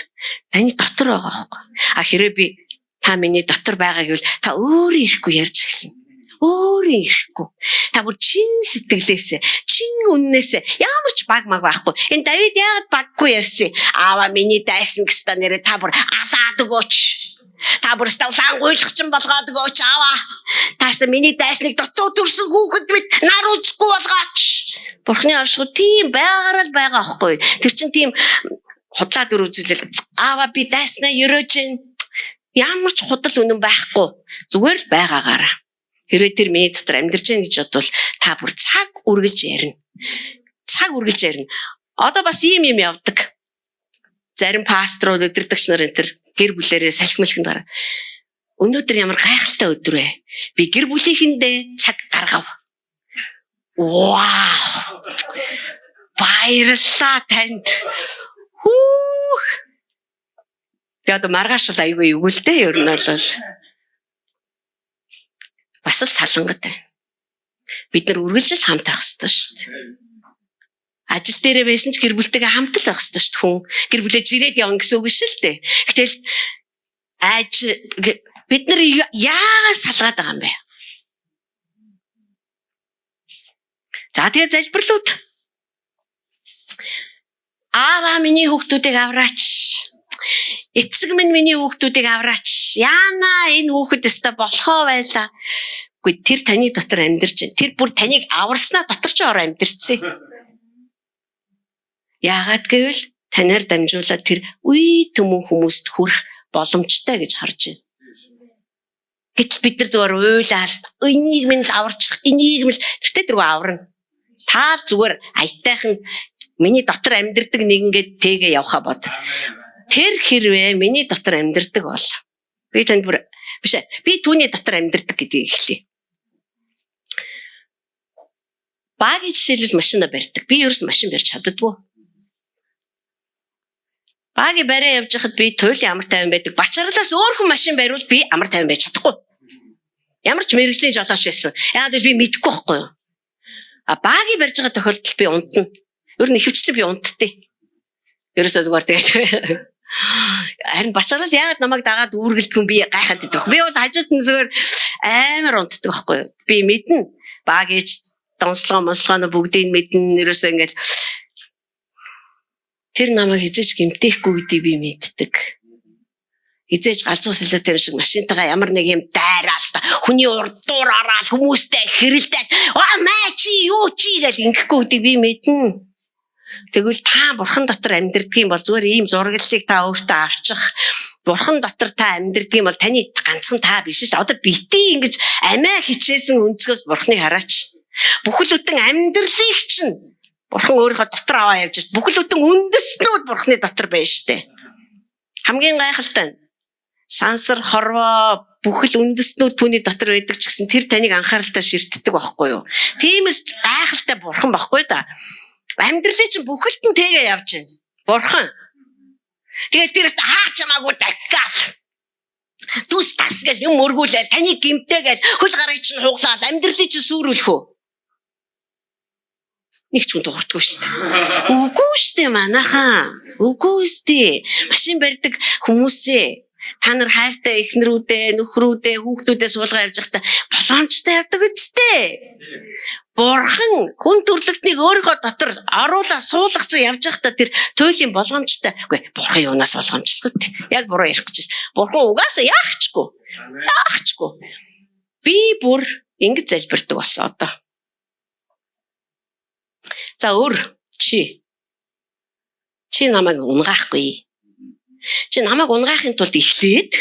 Speaker 2: таны дотор байгаа байхгүй. А хэрэг би та миний дотор байгаа гэвэл та өөрөө ирэхгүй ярьж эхэлнэ. Өөрөө ирэхгүй. Та бүр чин сэтгэлээсээ, чин үннээсээ ямар ч баг маг байхгүй. Энэ Давид яагаад баггүй ярьсан? Аава миний дайсан гэстэ нэрээ та бүр алаад өгөөч. Та бүр ставлан гуйлгчин болгоод өгөөч аава. Тааш миний дайсныг дотоо төрсөн хүүхэд мэд нар үзэхгүй болгооч. Бурхны оршихуй тийм байгаар л байгаа байхгүй. Тэр чин тийм худлаа дөр үзүүлэл аава би дайснаа ерөөж гин. Ямар ч худал үнэн байхгүй. Зүгээр л байгаагаараа. Хэрвээ тэр миний дотор амьдарч гин гэж бодвол та бүр цаг үргэлж ярина. Цаг үргэлж ярина. Одоо бас ийм юм явдаг. Зарим пасторууд өдөртөгч нар энэ төр гэр бүлэрээ салхимлахын дараа өнөөдөр ямар гайхалтай өдөр вэ? Би гэр бүлийнхэндээ цаг гаргав. Вау! Баярлалаа танд. Хүүх! Тэгээд маргааш л аягүй өгүүлдэ ер нь бол бас салангат байна. Бид нар үргэлжил хамт байх хэрэгтэй шүү дээ. Ажил дээрээ байсан ч гэр бүлтэйгээ хамт л байх хэрэгтэй шүү дээ. Хүн гэр бүлээ жирээд явна гэсэн үг шүү дээ. Гэтэл бид нар яагаад салгаад байгаа юм бэ? За тэгээ залбирлууд. Аава миний хүүхдүүдийг авраач. Эцэг минь миний хүүхдүүдийг авраач. Яана энэ хүүхэд өстө болохоо байлаа. Гэхдээ тэр таны дотор амьдарч байна. Тэр бүр таныг аварснаа дотор ч ороо амьдарчээ. Яагаад гэвэл танаар дамжуулаад тэр үе төмөн хүмүүст хүрэх боломжтой гэж харж байна. Гэтэл бид нар зөвөр уйлаад энийг минь л аварчих, энийг минь тэртээ тэргүй аварна. Та зүгээр аятайхан миний дотор амьдардаг нэгэнгээд тэгээ явхаа бод. Тэр хэрвээ миний дотор амьдардаг бол би танд бүр биш ээ би түүний дотор амьдардаг гэдгийг эхлэе. Багийн жишээлбэл машина барьдаг. Би ерөөс машин барьж чаддаггүй. Багийн бариа явж хахад би туйлын амар тайван байдаг. Бачаарлаас өөр хүн машин бариул би амар тайван байж чадахгүй. Ямар ч мэрэгжлийн жолооч байсан. Яагаад гэвэл би мэдэхгүй байхгүй юу? А багийн барьж байгаа тохиолдолд би унтна. Ер нь ихэвчлэн би унтдээ. Ерөөсөө зүгээр тэгээд харин бачараас яагаад намайг дагаад үүргэлдэггүй би гайхаад идэх. Би бол хажууд нь зүгээр амар унтдаг байхгүй юу? Би мэднэ. Багийж донслогоо бүгдийг мэднэ. Ерөөсөө ингээд тэр намайг хизээж гэмтээхгүй гэдгийг би мэддэг. Хизээж галзуус хэлээтэй юм шиг машинтайгаа ямар нэг юм дайраал та хүний урдуур ороод хүмүүстэй хэрэлдээд аа маа чи юу чи гэж ингэхгүй гэдгийг би мэднэ. Тэгвэл та бурхан дотор амьдрдгийн бол зүгээр ийм зураглалыг та өөртөө авчих. Бурхан дотор та амьдрдгийн бол таны ганцхан та биш шүү дээ. Одоо бити ингэж амиа хичээсэн өнцгөөс бурханыг хараач. Бүхэл бүтэн амьдралыг чинь бурхан өөрийнхөө дотор аваа явж байна. Бүхэл бүтэн үндэснүүд бурханы дотор байна шүү дээ. Хамгийн гайхалтай нь сансар хорвоо бүхэл үндэснүүд түүний дотор байдаг ч гэсэн тэр таныг анхааралтай ширтдэг байхгүй юу? Тиймээс гайхалтай бурхан байхгүй да. Амьдралын чинь бүхэлд нь тэгээ явж байна. Бурхан. Тэгээд тэрээс хаач хамаагүй дахиад түс тас гэж юм өргүүлээ. Таны гимтэйгээл хөл гарыг чинь хуглаад амьдралыг чинь сүрүүлэх үү? Нэг ч хүн дуурдаггүй шүү дээ. Үгүй шүү дээ манайхаа. Үгүй шүү дээ. Машин барьдаг хүмүүсээ та нар хайртай эхнэрүүдээ, нөхрүүдээ, хүүхдүүдээ суулгаа явж байхдаа боломжтой явдаг үстэй. Бурхан хүн төрлөختнийг өөрийнхөө дотор оруулаа суулгацсан явж байхдаа тэр туйлын болгоомжтой. Үгүй бурхан юунаас болгоомжлох вэ? Яг буруу ярих гэж байна. Бурхан угаасаа яахчгүй. Яахчгүй. Би бүр ингэж залбирдаг болсон одоо. За чи намайг унгаахгүй. Чи намайг унгаахын тулд эхлээд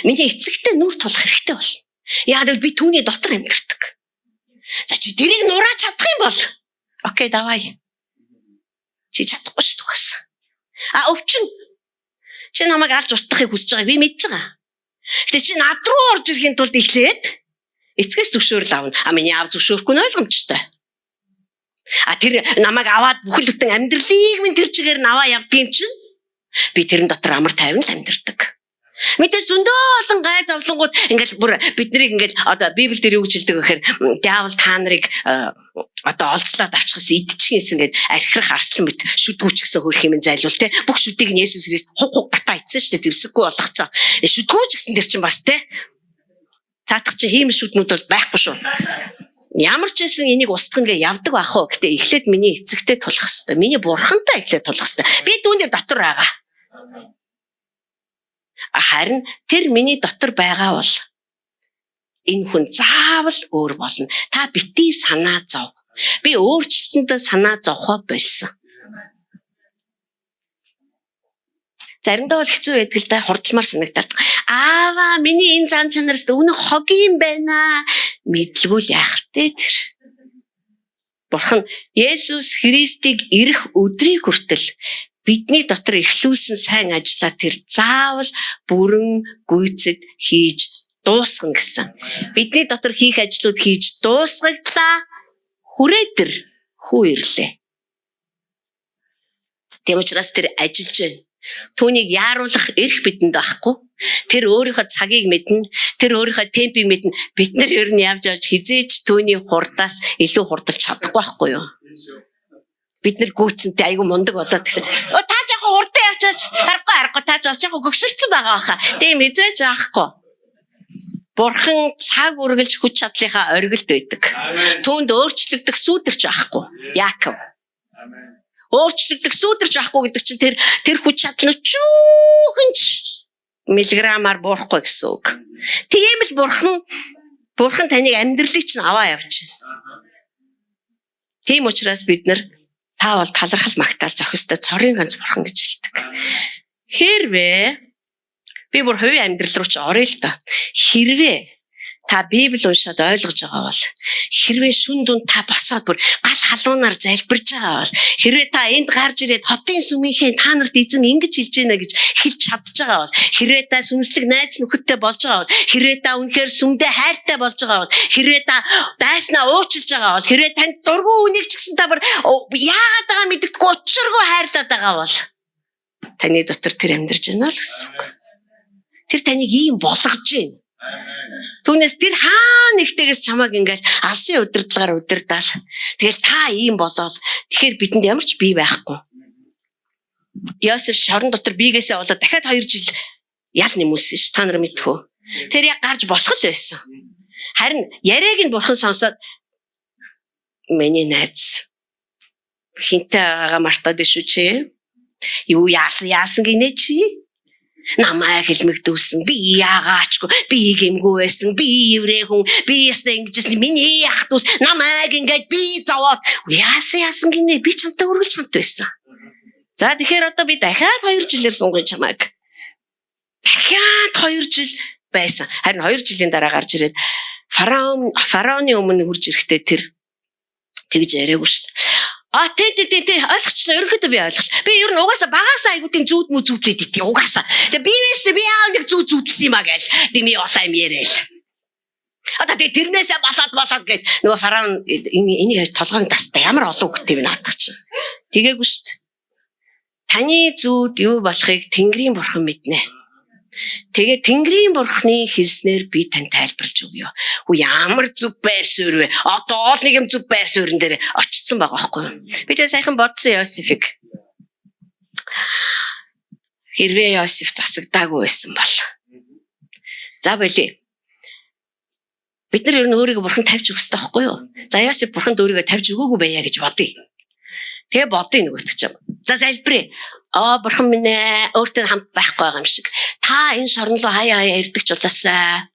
Speaker 2: миний эцэгтэй нүр тулах хэрэгтэй болно. Яагаад гэвэл би түүний дотор амьдардаг. За чи тэрийг нурааж чадах юм бол окей давай. Чи чадахгүй шүү дээ. Өвчин. Чи намайг алж устгахыг хүсэж байгааг би мэдж байгаа. Гэтэ чи над руу орж ирэхин тулд эхлээд эцгээс зөвшөөрөл авна. Миний аав зөвшөөрөхгүй нь ойлгомжтой. Тэр намайг аваад бүхэл бүтэн амьдралыг минь тэр чигээр нь аваа явдаг юм чинь би тэрэн дотор амар тайван амьдардаг. Мэдээж зөндөө олон гай зовлонгууд ингээл бүр биднийг ингээл одоо Библи дээр юу гэж хэлдэг вэ гэхээр диавол та нарыг одоо олзлаад авчихсан идчихсэн гэд архирах арслан бит шүдгүүч гэсэн хөрх юм зайлуул те бүх шүдийг нь Есүс Христ хуг батаа ицсэн шүү дээ зэвсэггүй болгоцсон. Шүдгүүч гэсэн дэр чинь бас те цаатах чи хийм шүднүүд бол байхгүй шүү. Ямар ч байсан энийг устгах ингээ явдаг байх уу. Гэтэ эхлээд миний эцэгтэй тулах хэрэгтэй. Миний бурхантай эхлээд тулах хэрэгтэй. Би түүний дотор байгаа. Харин тэр миний дотор байгаа бол энэ хүн заавал өөр болно. Та битгий санаа зов. Би өөрчлөлтөндөө санаа зовхоо болсон. Заримдаа бол хэцүү байдаг л да хурдмар санагдаад. Аава миний энэ зан чанараас өнө хог юм байна. Мэдлгүй л яах вэ тэр. Бурхан Есүс Христийг ирэх өдрийг хүртэл бидний дотор эхлүүлсэн сайн ажлаа тэр заавал бүрэн гүйцэд хийж дуусгана гэсэн. Бидний дотор хийх ажлууд хийж дуусгаглаа. Хүрээдэр хүү ирлээ. Тэм учраас тэр ажиллаж байна. Түүнийг яаруулах эрх бидэнд байхгүй. Тэр өөрийнхөө цагийг мэднэ. Тэр өөрийнхөө темпийг мэднэ. Бид нар ер нь явж хизээч түүний хурдаас илүү хурдалж чадахгүй байхгүй юу? Бид нар гүйцэнтэй айгүй мундаг болоод гэсэн. Та жоохон хурдан явчаач. Харахгүй та ч бас жоохон гөгшөрцөн байгаа баха. Тийм хизээж байхгүй. Бурхан цаг үргэлж хүч чадлынхаа оргилд байдаг. Түүнд өөрчлөгдөх сүйдэрч байхгүй. Яаков. Өөрчлөгдөх сүйдэрч байхгүй гэдэг чинь тэр хүч чадал нь чүүхэнч миллиграмаар буурахгүй гэсэн үг. Тийм л бурхан таныг амьдралыг чинь аваа явж байна. Тийм учраас бид нар та бол талархал магтаал зохистой цорын ганц бурхан гэж хэлдэг. Хэрвээ би бүр хувийн амьдрал руу ч орё л та. Хэрвээ та Библи уншаад ойлгож байгаа бол хэрвээ шүн дунд та босоод бүр гал халуунаар залбирж байгаа бол хэрвээ та энд гарч ирээд хотын сүмийнхээ та нарт эзэн ингэж хэлж байна гэж хэлж чадж байгаа бол хэрвээ та сүнслэг найз нөхөдтэй болж байгаа бол хэрвээ та үнэхээр сүмдээ хайртай болж байгаа бол хэрвээ та дайснаа уучлж байгаа бол хэрвээ танд дургүй үнийг ч гэсэн та бүр яагаад байгаа мэддэггүй учиргүй хайрлаад байгаа бол таны дотор тэр амьдарч байна л гэсэн үг. Тэр таныг ийм болгож байна. Түүнээс тэр хаа нэгтээс чамайг ингээл алсын удирдлагаар удирдаал. Тэгэл та ийм болоод тэгэхээр бидэнд ямар ч бий байхгүй. Йосеф шорон дотор биегээсээ болоод дахиад 2 жил ял нэмүүлсэн ш. Та нар мэдхүү. Тэр яг гарч болох л байсан. Харин яриаг нь бурхан сонсоод миний найз хинтээ агаа мартаад шүү чи. Юу яасан гинэ чи? Намайг хэлмэгдүүлсэн. Би яагаачгүй. Би гэмгүй байсан. Би еврей хүн. Би ястаа ингэжсэн. Миний ах дүүс намайг ингээд би зовоод яасан гинэ. Би чамтай үргэлж хамт байсан. За тэгэхээр одоо би дахиад 2 жилээр сунгаж чамайг. Дахиад 2 жил байсан. Харин 2 жилийн дараа гарч ирээд фараоны өмнө хурж ирэхдээ тэр тэгж яриаггүй шүү дээ. Тий ойлгочлаа. Ерөнхийдөө би ойлгоч. Би ер нь угаасаа багасаа айгуу тийм зүүдлээд итий угаасаа. Тэгээ би вэш би яа нэг зүүдлсэн юм а гээл. Дими улаа юм яриа л. Одоо тэрнээсээ болоод гэж нөгөө фараон энийг толгойн тастай ямар олон хөлтэй вэ наадах чинь. Тэгээгүй шүү дээ. Таны зүуд юу болохыг Тэнгэрийн бурхан мэднэ. Тэгээ Тэнгэрийн бурханы хэлснээр би тань тайлбарлаж өгье. Хүү ямар зүг байр суурь вэ? Одоо л нэг юм зүг байр суурин дээр очсон байгаа байхгүй юу? Би тэгээ сайхан бодсон Йосефиг. Хэрвээ Йосеф засагдаагүй байсан бол. За болий. Бид нар ер нь өөрийгөө бурхан тавьж өгөх хэрэгтэй байхгүй юу? За Йосеф бурханд өөрийгөө тавьж өгөөгүй байя гэж бодъё. Тэгээ бодъё нөгөөтг ч юм. За залбирая. Бурхан минь ээ өөртөө хамт байхгүй байгаа юм шиг. Та энэ шорон руу хаяа ирдэг ч улаасаа.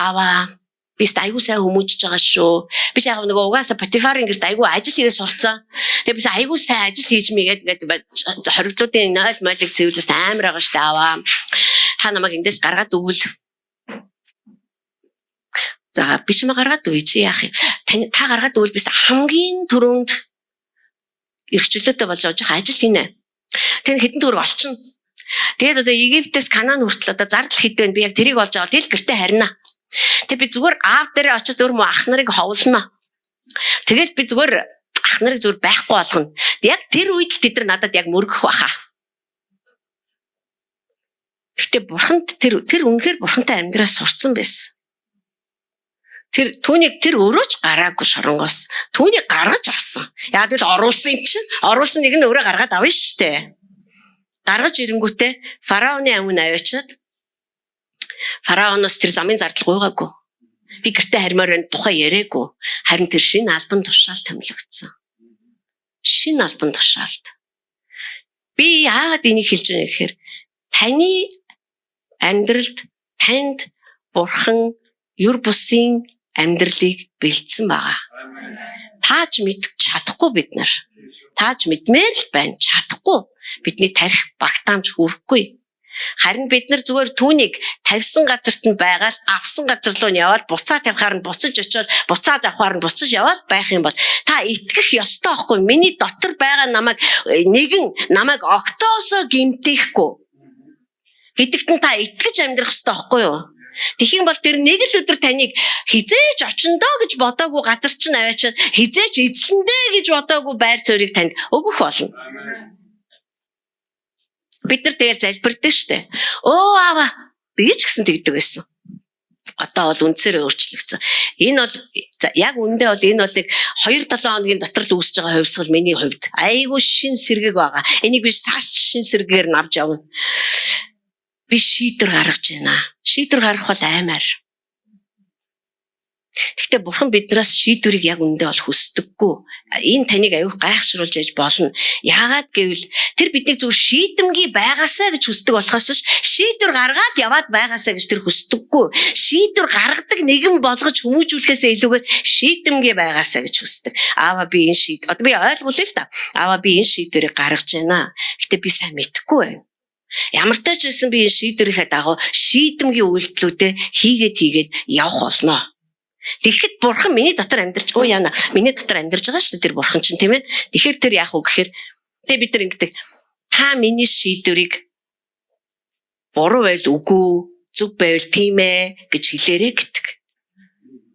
Speaker 2: Аваа. Би айгуу сайн хүмүүжж байгаа шүү. Би яг нөгөө угаасаа Потифарын гэрт айгуу ажил хийгээ сурцсан. Тэгээ би айгуу сайн ажил хийж мэйгээд хориглуудын нойл мойлыг цэвэрлээс амар байгаа шүү дээ аваа. Та намайг эндээс гаргаад өгвөл. За би ч юм гаргаад өгье чи яах юм. Та гаргаад өгвөл би хамгийн түрүүнд эрхчлөөтэй болж байгаа ажил хийнэ. Тэн хэдэн төгрөг олчихно. Тэгээд одоо Египтээс Канаан хүртэл одоо зардал хэд вэ? Би яг тэрийг олж аваад тэл гэртээ харина. Тэгээд би зүгээр аав дээр очиж зүгээр мө ах нарыг ховлоно. Тэгээд би зүгээр ах нарыг зүгээр байхгүй болгоно. Яг тэр үед л тэд нар надад яг мөргөх баха. Гэтэ бурханд тэр үнэхээр бурхантай амьдраас сурцсан байсан. Түүнийг өөрөө ч гараагүй шоронгоос. Түүнийг гаргаж авсан. Яг л оруулсан юм чинь. Оруулсан нэг нь өөрөө гаргаад авна шүү дээ. Гаргаж ирэнгүүтээ фараоны амин аваачаад фараоноос тэр замын зардал гуйгаагүй. Би гэртээ хармаар байна тухай яриаггүй. Харин тэр шинэ албан тушаал томилогдсон. Шинэ албан тушаалд. Би яагаад энийг хэлж байгаа гэхээр таны амьдралд танд бурхан юр бусын амьдралыг бэлдсэн байгаа. Тааж мэдэх чадахгүй бид нар. Тааж мэдмээр л байна. Чадахгүй. Бидний тарих багтаамж хүрэхгүй. Харин бид нар зүгээр түүнийг тавьсан газарт нь байгаад авсан газар руу нь яваад буцаа тавихаар нь буцаж очиод буцаа авахаар нь буцаж яваад байх юм бол та итгэх ёстой байхгүй. Миний дотор байгаа намайг огтоосоо гэмтээхгүй. Гэдэгт нь та итгэж амьдрах ёстой байхгүй юу? Тэгхийн бол тэр нэг л өдөр таныг хизээж очиндоо гэж бодоогүй газар чинь аваачаад хизээж эзлэндээ гэж бодоогүй байр суурийг танд өгөх болно. Бид нар тэгэл залбирдаг штэ. Аава би ч гэсэн тэгдэг байсан. Одоо бол үндсээр өөрчлөгдсөн. Энэ бол яг үндэ бол энэ бол нэг 2-7 хоногийн дотор л үүсэж байгаа хувьсгал миний хувьд. Айгуу шин сэргэг байгаа. Энийг би цааш шин сэргээр нь авч явна. Би шийдвэр гаргаж байна. Шийдвэр гаргах бол аймаар. Гэхдээ бурхан биднээс шийдвэрийг яг үндэ бол хүсдэггүй. Энэ таныг аюух гайхшруулж яж болно. Яагаад гэвэл тэр биднийг зөвхөн шийдэмгий байгаасаа гэж хүсдэг болохоос шийдвэр гаргаад яваад байгаасаа гэж тэр хүсдэггүй. Шийдвэр гаргадаг нэгэн болгож хүмүүжүүлэхээсээ илүүгээр шийдэмгий байгаасаа гэж хүсдэг. Аава би энэ одоо би ойлгуулъя л та. Аава би энэ шийдвэрийг гаргаж байна. Гэтэ би сайн мэдэхгүй байна. Ямар ч тач байсан би энэ шийдвэрийнхээ дагуу шийдэмгийн үйлдэлүүдээ хийгээд явах болно. Тэгэхэд бурхан миний дотор амьдарч миний дотор амьдарч байгаа шүү дээ тэр бурхан чинь тийм ээ. Тэгэхээр тэр яах вэ гэхээр бид нар ингэдэг та миний шийдвэрийг буруу байл үгүй зөв байвал тийм ээ гэж хэлээрэй гэдэг.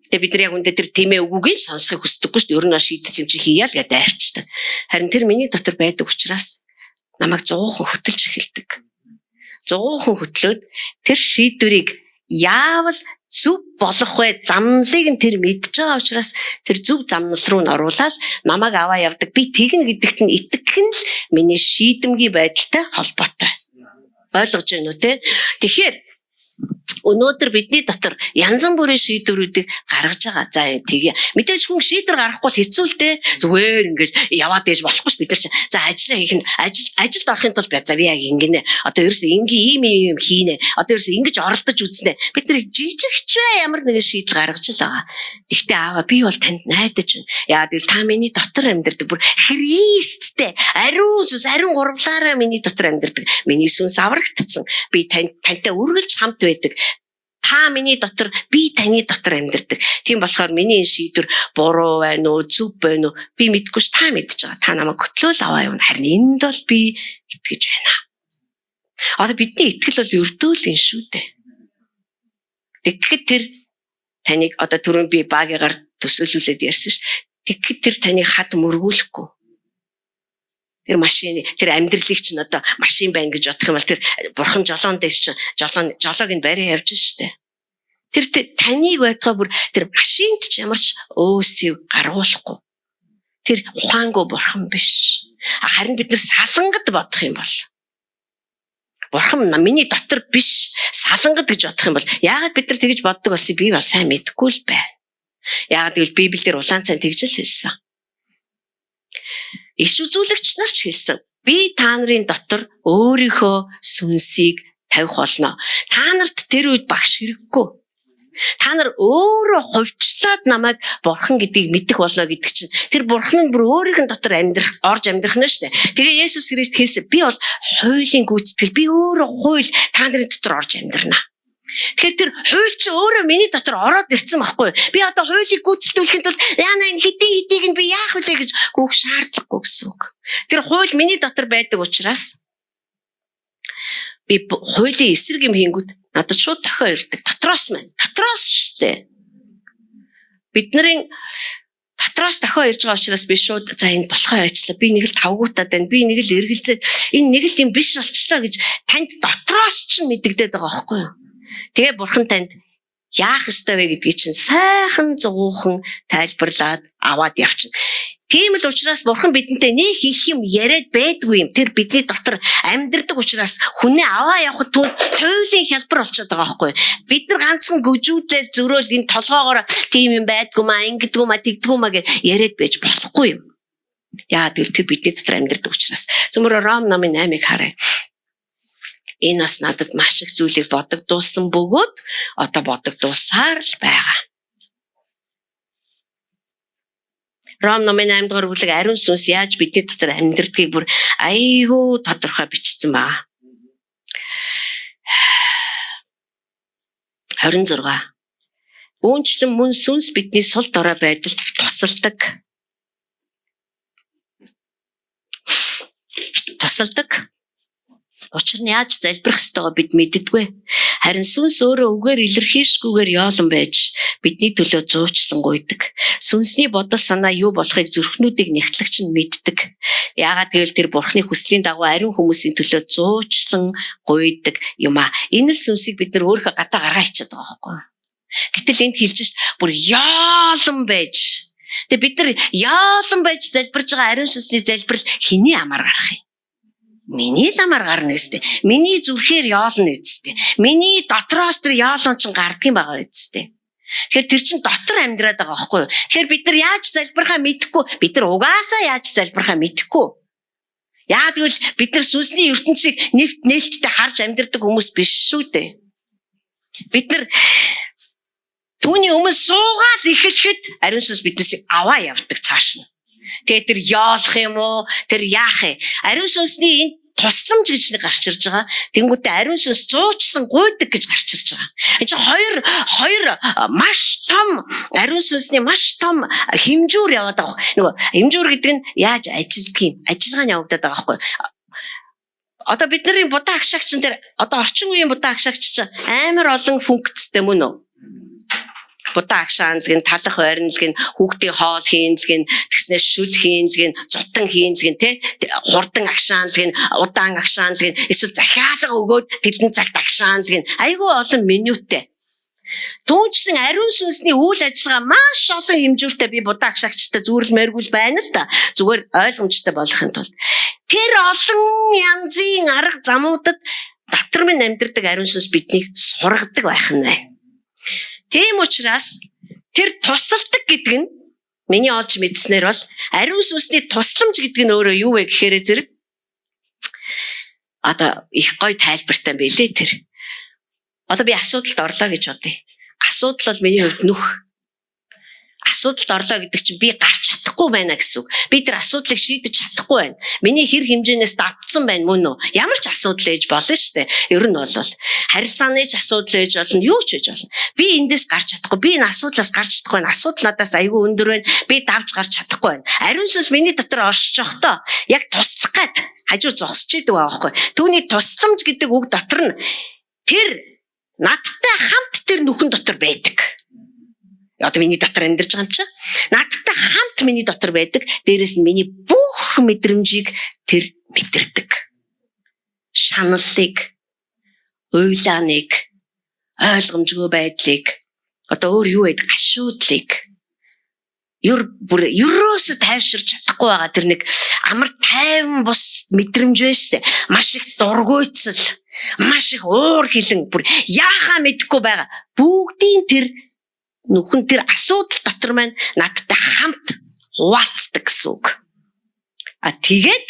Speaker 2: Тэгээ бид нар яг үндэ тэр тийм ээ үгүй гэж сонсохыг хүсдэггүй шүү дээ. Ер нь шийдэж юм чи хийя л гэдэг айрчдаг. Харин тэр миний дотор байдаг учраас намайг 100% хөтөлж эхэлдэг. 100% хөтлөөд тэр шийдвэрийг яавал зөв болох вэ замналыг нь тэр мэдж байгаа учраас тэр зөв замнал руу н оруулаад намайг аваа явдаг. Би тэгнэ гэдэгт нь итгэх нь л миний шийдэмгий байдалтай холбоотой. Ойлгож байна уу те? Тэгэхээр Өнөөдөр бидний дотор янз бүрийн шийдвэрүүдийг гаргаж байгаа. За тэгээ мэдээж хүн шийдвэр гаргахгүй хэцүү л дээ. Зүгээр ингээл яваад ээж болохгүй ш бид нар чинь. За ажиллаа хийх нь ажилд орохын тулд за би яг ингэнэ. Одоо ерөөсөө ийм хийнэ. Одоо ерөөсөө ингэж оролдож үзнэ. Бид нар жижигчвэ ямар нэгэн шийдэл гаргаж л байгаа. Гэхдээ аава би бол танд найдаж байна. Яагаад гэвэл та миний дотор амьдардаг бүр Христтэй. Ариун сүнс ариун гуравлаараа миний дотор амьдардаг. Миний сүнс аврагдсан. Би тантай үргэлж хамт байдаг. Та миний дотор, би таны дотор амьдардаг. Тийм болохоор миний энэ шийдвэр буруу байна уу, зөв байна уу? Би мэдгүй ш та мэдж байгаа. Та намайг хөтлөөл аваа явна. Харин энд бол би итгэж байна. Одоо бидний итгэл бол өрдөөл юм шүү дээ. Тэгэхэд тэр таныг одоо түрүүн би багыгаар төсөөлүүлээд ярьсан ш. Тэгэхэд тэр таныг хад мөргүүлэхгүй. Тэр машин, тэр амьдралыг чинь одоо машин байна гэж бодох юм бол тэр бурхан жолоон дээр чинь жолоог нь барай явж штэ. Тэр таныг байтугай бүр тэр машинд ч ямарч өөсөв гаргуулахгүй. Тэр ухаангүй бурхан биш. Харин бид нар салангад бодох юм бол бурхан миний дотор биш, салангад гэж бодох юм бол яагаад бид нар тэгж боддог болсон би бас сайн мэдэхгүй л байна. Яагаад гэвэл Библиэлд улаан цай тэгж л хэлсэн. Иш үзүүлэгч нар ч хэлсэн. Би та нарын дотор өөрийнхөө сүнсийг тавих болно. Та нарт тэр үед багш хэрэггүй. Та нар өөрөө хувьчлаад намайг бурхан гэдгийг мэдэх болно гэдэг чинь тэр бурхан нь бүр өөрийнх нь дотор орж амьдрах нь шүү дээ. Тэгээ Есүс Христ хэлсэн би бол хуулийн гүйцэтгэл. Би өөрөө хууль та нарын дотор орж амьдрнаа. Тэгэхээр тэр хууль чи өөрөө миний дотор ороод ирсэн байхгүй. Би одоо хуулийг гүйцэтгүүлэхэд бол яана энэ хэдийг нь би яах вэ гэж гүөх шаардлагагүй гэсэн үг. Тэр хууль миний дотор байдаг учраас би хуулийн эсрэг юм хийнгүүт надад шууд дохио ирдэг. Дотроос маань. Дотроос штэ. Бидний дотроос дохио ирж байгаа учраас би шууд за энэ болохоо ажиллаа. Би нэг л тавгуутаад байна. Би нэг л эргэлзээд энэ нэг л юм биш болчлаа гэж танд дотроос ч мэдэгдээд байгаа байхгүй юу? Тэгээ бурхан танд яах ёстой вэ гэдгийг чинь сайхан зугуухан тайлбарлаад аваад явчихна. Тийм л учраас бурхан бидэнтэй нэг их юм яриад байдгүй юм. Тэр бидний дотор амьдардаг учраас хүнээ аваа явахд туйлын хялбар болчиход байгаа байхгүй. Бид нар ганцхан гүжүүдээр зөрөөл энэ толгоогоор тийм юм байдгүй маа, ингэдэггүй маа, тэгдэггүй маа гэж яриад байж болохгүй юм. Яа тэр бидний дотор амьдардаг учраас. Зөвхөн Ром номын 8-ыг харъя. Энэ бас надад маш их зүйлийг бодогдуулсан бөгөөд одоо бодогдуулсаар л байгаа. Ром номын 8 дугаар бүлэг ариун сүнс яаж бидний дотор амьдрдгийг бүр айгүй тодорхой бичсэн байгаа. 26. Үүнчлэн мөн сүнс бидний сул дорой байдалд тусалдаг. Учир нь яаж залбирах ёстойгоо бид мэддэггүй. Харин сүнс өөрөө үгээр илэрхийлшгүйгээр яолон байж бидний төлөө зуучлан гуйдаг. Сүнсний бодол санаа юу болохыг зүрхнүүдийг нэгтлагч нь мэддэг. Яагаад гэвэл тэр бурхны хүслийн дагуу ариун хүмүүсийн төлөө зуучлан гуйдаг юм а. Энэ л сүнсийг бид нар өөрийнхөө гадаа гаргаа ичээд байгаа байхгүй. Гэтэл энд хэлж шít бүр яолон байж. Тэгээ бид нар яолон байж залбирж байгаа ариун сүнсний залбирал хэний амаар гарах юм? Миний ламаар гарна гэстэй. Миний зүрхээр яолно гэстэй. Миний дотроос тэр яолон ч гардгийн байгаа гэстэй. Тэгэхээр тэр чин дотор амьдраад байгаа байхгүй юу? Тэгэхээр бид нар яаж залбирхаа мэдэхгүй. Бид нар угаасаа яаж залбирхаа мэдэхгүй. Яа тэгвэл бид нар сүнсний ертөнцийг нээлттэй харж амьдрдаг хүмүүс биш шүү дээ. Бид нар түүний өмнө суугаад эхлэхэд ариун сүнс биднээс аваа явдаг цааш нь. Тэгээ тэр яолох юм уу? Тэр яах вэ? Ариун сүнсний энэ тусламж гэж нэг гарч ирж байгаа. Тэнгүүтээ ариун сүнс зуучлан гуйдаг гэж гарч ирж байгаа. Энд чинь хоёр маш том ариун сүнсний маш том хэмжүүр яваад байгаа. Нөгөө хэмжүүр гэдэг нь яаж ажилддаг юм? Ажиллагаа нь явагдаад байгаа байхгүй. Одоо бидний будаа агшаагч нар одоо орчин үеийн будаа агшаагч чинь амар олон функцтэй мөн үү? Будаа агшаанлаг нь талах байрлал нь хүүхдийн хоол хийнлэг нь тэгснээр шүл хийнлэг нь зутан хийнлэг нь хурдан агшаанлаг нь удаан агшаанлаг нь эсвэл захиалга өгөөд тэдэн цагт агшаанлаг нь айгүй олон менютэй. Түүнчлэн ариун сүнсний үйл ажиллагаа маш олон хэмжүүртэй би будаа агшаагчтай зүүрлмээргүй байна л да. Зүгээр ойлгомжтой болохын тулд тэр олон янзын арга замуудад дотор минь амьдардаг ариун сүнс биднийг сургадаг байх нь байна. Тийм учраас тэр тусалдаг гэдэг нь миний олж мэдснээр бол ариун сүнсний тусламж гэдэг нь өөрөө юу вэ гэхээр зэрэг одоо их гой тайлбартай байлээ тэр. Одоо би асуудалд орлоо гэж бодъё. Асуудал бол миний хувьд нүх. Асуудалд орлоо гэдэг чинь би гарч чадахгүй байна гэсэн үг. Би тэр асуудлыг шийдэж чадахгүй байна. Миний хэр хэмжээнээс давтсан байна мөн үү? Ямар ч асуудал ээж болно шүү дээ. Ер нь бол харилцааны ч асуудал ээж болно, юу ч ээж болно. Би эндээс гарч чадахгүй. Би энэ асуудлаас гарч чадахгүй байна. Асуудал надаас айгүй өндөр байна. Би давж гарч чадахгүй байна. Ариун сүнс миний дотор оршиж явахдаа яг туслах гээд хажуу зогсож идэг байгаа байхгүй. Түүний тусламж гэдэг үг дотор нь тэр надтай хамт тэр нүхэн дотор байдаг. Одоо миний дотор амьдарч байгаа юм чи. Надтай хамт миний дотор байдаг. Дээрээс нь миний бүх мэдрэмжийг тэр мэдэрдэг. Шаналлыг, уйлааныг, ойлгомжгүй байдлыг, одоо өөр юу вэ? Гашуудлыг бүр ерөөсө тайвширч чадахгүй байгаа тэр нэг амар тайван бус мэдрэмж байна шүү дээ. Маш их дургуйцал, маш их уур хилэн бүр яахаа мэдэхгүй байгаа. Бүгдийн тэр нүхэн тэр асуудал дотор маань надтай хамт хуваалцдаг гэсэн үг. Тэгээд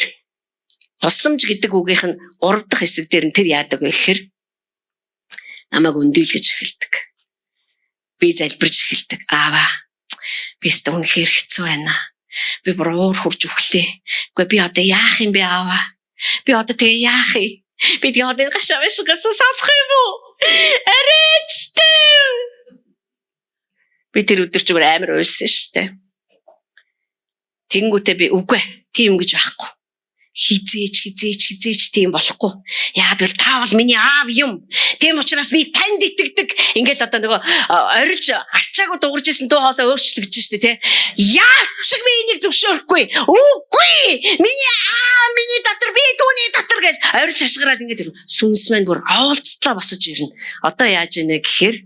Speaker 2: тусламж гэдэг үгийнх нь 3 дахь хэсэг дээр нь тэр яадаг вэ гэхээр намайг өндийлгэж эхэлдэг. Би залбирч эхэлдэг. Ааваа би ч үнэхээр хэцүү байна. Би бүр уур хурж өглөө. Гэхдээ би одоо яах юм бэ ааваа? Би одоо тэгээ яах юм? Би тэгээ одоо гашаа машигаас салах юм уу? Арайчтэй. Би тэр өдөр ч бүр амар уйлсан шүү дээ. Тэнгүүтээ би үгүй тийм гэж байхгүй. Хизээч тийм болохгүй. Яагаад гэвэл та бол миний аав юм. Тийм учраас би танд итгэдэг. Ингээл одоо нөгөө орилж арчаагүй дуурж исэн дуу хоолой өөрчлөгдөж штэ тий. Яач би энийг зөвшөөрөхгүй. Үгүй. Миний аав миний дотор би түүний дотор гэж орилж хашгираад ингээд сүнс маань бүр оволцлоо босож ирнэ. Одоо яаж ийнэ гэхээр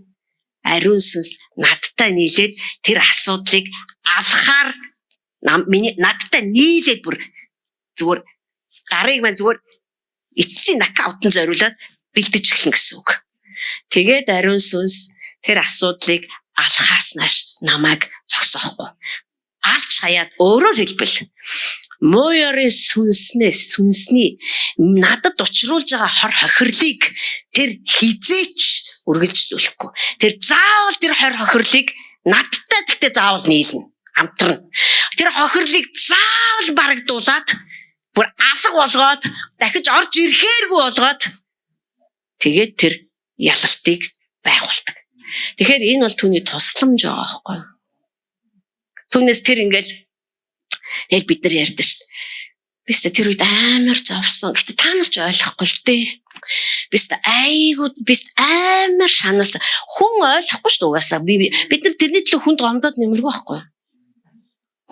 Speaker 2: ариун сүнс надтай нийлээд тэр асуудлыг алхахаар надтай нийлээд бүр зүгээр гарыг маань зүгээр эцсийн нокаутанд зориулаад бэлдэж эхлэн гэсэн үг. Тэгээд ариун сүнс тэр асуудлыг алхаас нааш намайг зогсоохгүй. Алж хаяад өөрөөр хэлбэл мууярын сүнсний надад учруулж байгаа хор хохирлыг тэр хизээч үргэлжлүүлэхгүй. Тэр заавал тэр хор хохирлыг надтай тэгтээ заавал нийлнэ. Амтран. Тэр хохирлыг заавал барагдуулаад бүр алга болгоод дахиж орж ирэхээргүй болгоод тэгээд тэр ялалтыг байгуулдаг. Тэгэхээр энэ бол түүний тусламж байгаа байхгүй юу? Түүнээс тэр ингээл тэгэл бид нар ярьдэн шүү дээ. Бис тэр үед амар зовсон. Гэтэ та нар ч ойлгохгүй л дээ. Бис амар шаналсан. Хүн ойлгохгүй шүү дээ угаасаа. Бид нар тэрний төлөө хүнд гомдоод нэмэргүй байхгүй юу?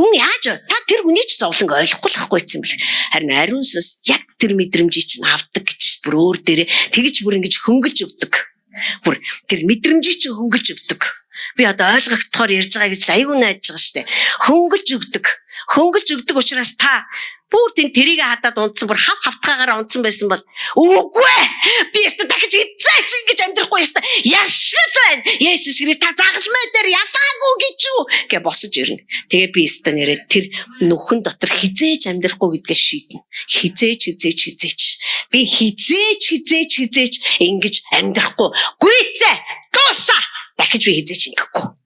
Speaker 2: Хүн яаж та тэр хүний ч зовлон ойлгохгүй л байхгүй юм бэл. Харин ариун сүнс яг тэр мэдрэмжийг чинь авдаг гэж бүр өөр дээрээ тэгж бүр ингэж хөнгөлж өгдөг. Бүр тэр мэдрэмжийг чинь хөнгөлж өгдөг. Би одоо ойлгохдохоор ярьж байгаа гэж айгүй найдаж байгаа штэ. Хөнгөлж өгдөг учраас та бүр тэрийг хадаад унтсан бүр хавтгаагаар унтсан байсан бол үгүй би яста дахиж эцээч ингэж амьдрахгүй яста яшгал байна. Есүс Христ та загалмай дээр ялаагүй гэж юу гэ босож ирнэ. Тэгээ би яста нэрээ тэр нүхэн дотор хизээж амьдрахгүй гэдгээ шийднэ. Хизээж. Би хизээж ингэж амьдрахгүй. Гүйцээ тууса дахиж би хизээж ингэхгүй.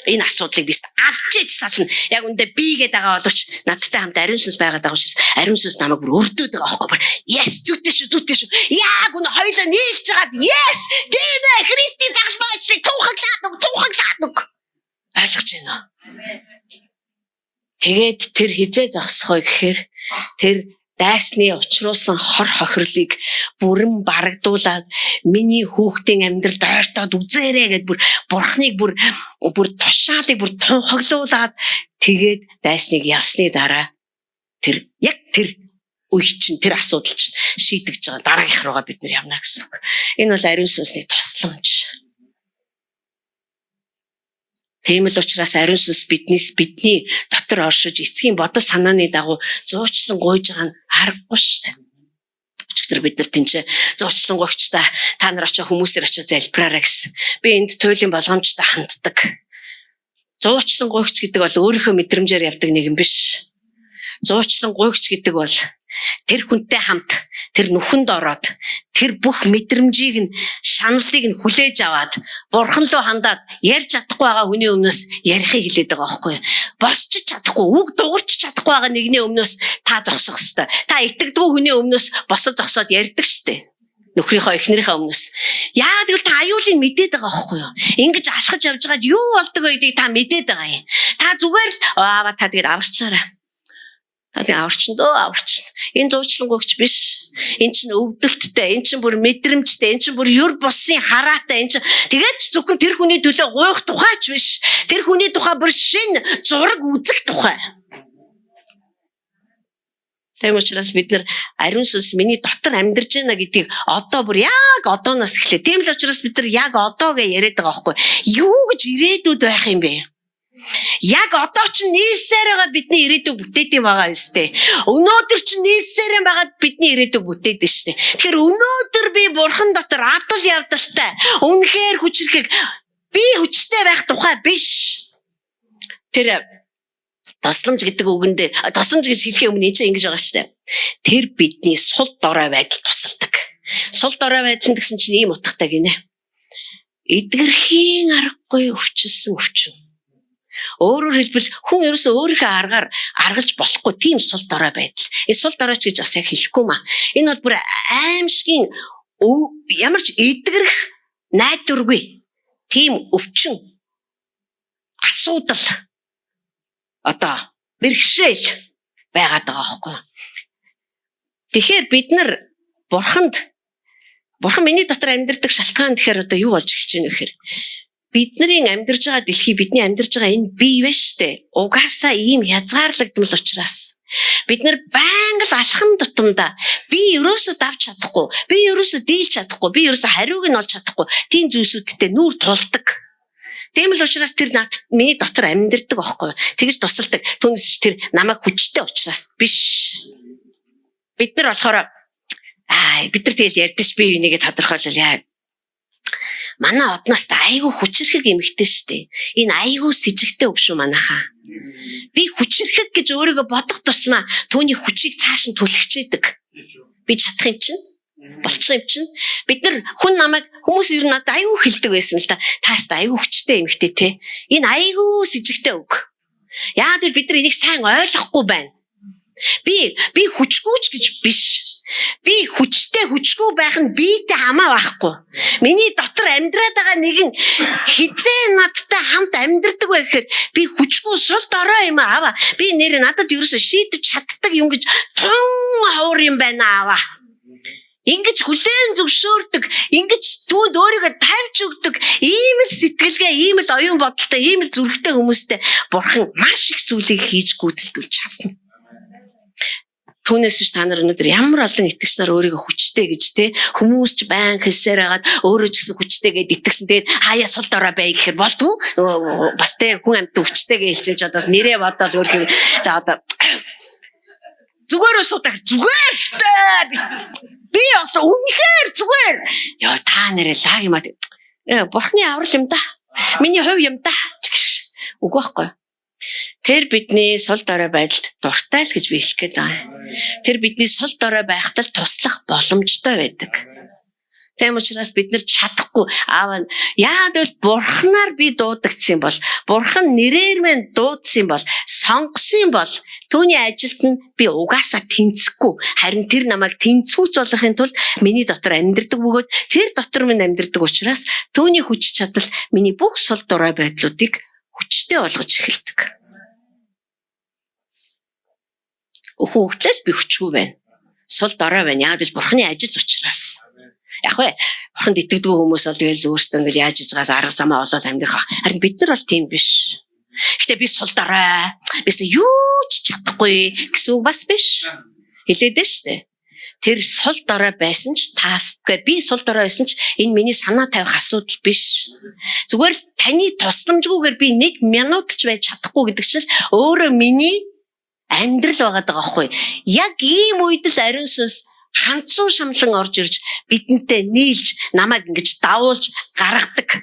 Speaker 2: Энэ асуудлыг би алж ич сална. Яг үндэ бигээд байгаа боловч надтай хамт ариун сүнс байгаад байгаа учраас ариун сүнс намайг бүр өрдөөд байгаа байхгүй. Yes зүйтэй шүү. Яг үнэ хоёулаа нийлж хагаад yes тийм ээ Христийн загалмайчлыг тухаглаад нүг. Ойлгож байна уу? Тэгээд тэр хизээ зогсохой гэхээр тэр дайсны учруулсан хор хохирлыг бүрэн барагдуулаад миний хүүхдийн амьдралд ойртоод үзээрэй гэд бүр бурхныг бүр тушаалыг бүр тунхаглуулаад тэгээд дайсныг ялсны дараа тэр үе чинь тэр асуудал чинь шийдэгдэж байгаа дараагийнх руугаа бид нар явна гэсэн үг. Энэ бол ариун сүнсний тусламж. Тийм л учраас ариун сүнс бидний дотор оршиж эцгийн бодол санааны дагуу зуучлан гуйж байгаа нь харахгүй шүү дээ. зоочч нар бид нар тэнцээ зуучлангуйчтай та нар очоо хүмүүсээр очоо залбираарай гэсэн. Би энд туйлын болгоомжтой ханддаг. Зуучлангуйч гэдэг бол өөрийнхөө мэдрэмжээр явдаг нэг юм биш. Зуучлангуйч гэдэг бол тэр хүнтэй хамт тэр нүхэнд ороод тэр бүх мэдрэмжийг нь шаналлыг нь хүлээж аваад бурхан руу хандаад ярьж чадахгүй байгаа хүний өмнөөс ярихыг хэлээд байгаа байхгүй юу? Босч чадахгүй, үг дуурч чадахгүй байгаа нэгний өмнөөс та зогсох ёстой. Та итгэдэггүй хүний өмнөөс босоод зогсоод ярьдаг штеп. Нөхрийнхөө эхнэрийнхээ өмнөөс. Яа тэгвэл та аюулыг мэдээд байгаа байхгүй юу? Ингэж алхаж явж байгаад юу болдог вэ гэдгийг та мэдээд байгаа юм. Та зүгээр л та тэгээд аварчаарай. Аварчин. Энэ зуучлангуйч биш. Энэ чинь өвдөлттэй, энэ чинь бүр мэдрэмжтэй, энэ чинь бүр юр бусын хараатай, энэ чинь тэгээд зөвхөн тэр хүний төлөө гуйх тухайч биш. Тэр хүний тухай бүр шин зураг үзэх тухай. Тийм учраас бид нар ариун сүнс миний дотор амьдарч байна гэдгийг одоо бүр яг одооноос эхлэе. Тийм л учраас бид нар яг одоо гэж яриад байгаа байхгүй юу гэж ирээдүйд байх юм бэ? Яг одоо ч нийлсээр байгаад бидний ирээдүг бүтээд юм байгаа юм сте. Өнөөдөр ч нийлсээр байгаад бидний ирээдүг бүтээд нь сте. Тэгэхээр өнөөдөр би бурхан дотор адал явдалтай үнэхээр хүчрэхийг би хүчтэй байх тухай биш. Тэр тусламж гэдэг үгэндээ тусламж гэж хэлхийн өмнө энэ ингэж байгаа штэ. Тэр бидний сул дорой байдал тусалдаг. Сул дорой байдал гэсэн чинь ийм утгатай гинэ. Эдгэрхийн аргагүй өвчлсөн өвчин. Өөрөөр хэлбэл хүн ерөөсөө өөрийнхөө аргаар аргалж болохгүй тийм сул дорой байдал. Сул доройч гэж бас яг хэлэхгүй маа. Энэ бол бүр аимшигын ямар ч эдгэрэх найдваргүй тийм өвчин асуудал одоо бэрхшээл байгаад байгаа байхгүй. Тэгэхээр бид нар бурхан миний дотор амьдардаг шалтгаан тэгэхээр одоо юу болж эхэлж байна вэ гэхээр бидний амьдарж байгаа дэлхий бидний амьдарж байгаа энэ бие биш үү? Угаасаа ийм хязгаарлагдмал учраас бид нар байнга л алхам тутамдаа би ерөөсөө давж чадахгүй, би ерөөсөө дийлж чадахгүй, би ерөөсөө хариуг нь олж чадахгүй тийм зүйлсүүдтэй нүүр тулдаг. Тийм л учраас тэр миний дотор амьдардаг аахгүй. Тэгж тусалдаг. Түүнээс тэр намайг хүчтэй учраас биш. Бид нар болохоор бид нар тэгэл ярьдэж би энийгээ тодорхойлол. Манай одноос та айгүй хүчрхэг эмэгтэй штэ. Энэ айгүй сэжигтэй үг шүү манайхаа. Би хүчрхэг гэж өөрийгөө бодох тусмаа түүний хүчийг цааш нь түлхчээдэг. Би чадах юм чинь, болчих юм чинь. Бид нар хүмүүс ер нь надад айгүй хэлдэг байсан л та. Таас та айгүй хүчтэй эмэгтэй те. Энэ айгүй сэжигтэй үг. Яагаад гэвэл бид нар энийг сайн ойлгохгүй байна. Би хүчгүйч гэж биш. Би хүчгүй байх нь биетэй хамаа байхгүй. Миний дотор амьдраад байгаа нэгэн хизээ надтай хамт амьдрдаг байх гэхээр би хүчгүй сул дорой юм аава. Би нэр надад ерөөсө шийдэж чаддаг юм гэж тун хавар юм байна аава. Ингэж хүлээн зөвшөөрдөг, ингэж түүнд өөрийгөө тавьж өгдөг, ийм л сэтгэлгээ, ийм л оюун бодолтой, ийм л зүрхтэй хүмүүстэй бурхан маш их зүйлийг хийж гүйцэлдүүлж чадна. Түүнээс ч та нар өнөөдөр ямар олон итгэгч нар өөрийгөө хүчтэй гэж те хүмүүс ч байн хэлсээр хагаад өөрөө ч гэсэн хүчтэй гэд итгэсэн. Тэгээд хаяа сул дорой бай гэхээр болдгоо. Бас те хүн амьд хүчтэй гэж хэлсэн ч одоо нэрээ бодоод өөр юм. За одоо зүгээр усуудаа зүгээр би бас үнэхээр зүгээр. Яа та нэрээ лаг юм аа. Бурхны аврал юм да. Миний хувь юм да. Үгүй байхгүй. Тэр бидний сул дорой байдалд дуртай л гэж би хэлэх гээд байгаа. Тэр бидний сул дорой байхад л туслах боломжтой байдаг. Тийм учраас бид нар чадахгүй яагаад гэвэл бурхнаар би дуудагдсан бол, бурхан нэрээр минь дуудсан бол, сонгосон бол түүний ажилд нь би угаасаа тэнцэхгүй. Харин тэр намайг тэнцвүүцүүлэхийн тулд миний дотор амьдардаг бөгөөд тэр дотор минь амьдардаг учраас түүний хүч чадал миний бүх сул дорой байдлуудыг хүчтэй болгож эхэлдэг. Хүүхдээс би хүчгүй байна. Сул дорой байна. Яагаад гэвэл бурхны ажил учраас. Яг вэ? Бурханд итгэдэг хүмүүс бол тэгэл өөрсдөө ингээл яаж иж байгаас арга замаа олоод амьдрах. Харин бид нар бол тийм биш. Гэхдээ би сул дорой. Бис юу ч чадахгүй гэсэн үг бас биш. Хэлээд нь штэ. Тэр сул дорой байсан ч таасгүй. Би сул дорой байсан ч энэ миний санаа тавих асуудал биш. Зүгээр л таны тусламжгүйгээр би 1 минут ч байж чадахгүй гэдэг чинь өөрөө миний амьдрал байгаа даа байхгүй. Яг ийм үед л ариун сүнс ханцуу шамлан орж ирж бидэнтэй нийлж намайг ингэж давуулж гаргадаг.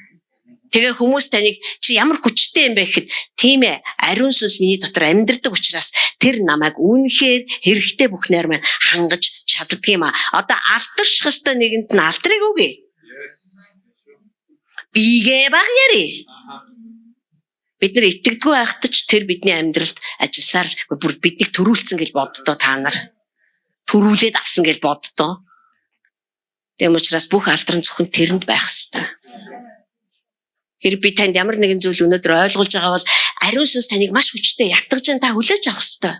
Speaker 2: Тэгээ хүмүүс таныг чи ямар хүчтэй юм бэ гэхэд тийм ээ, ариун сүнс миний дотор амьдардаг учраас тэр намайг үнэхээр хэрэгтэй бүхнээр маань хангаж чаддаг юм а. Одоо алдарших ёстой нэгэнд нь алдрыг өгье. Бигээ багяри. Бид нар итгэдэггүй байхад ч тэр бидний амьдралд ажилласаар бүр биднийг төрүүлсэн гэж боддоо та нар. Төрүүлээд авсан гэж боддоо. Тэм учраас бүх алдар нь зөвхөн тэрэнд байх ёстой. Хэрэг би танд ямар нэгэн зүйл өнөөдөр ойлгуулж байгаа бол ариун сүнс таныг маш хүчтэй ятгаж та хүлээж авах ёстой.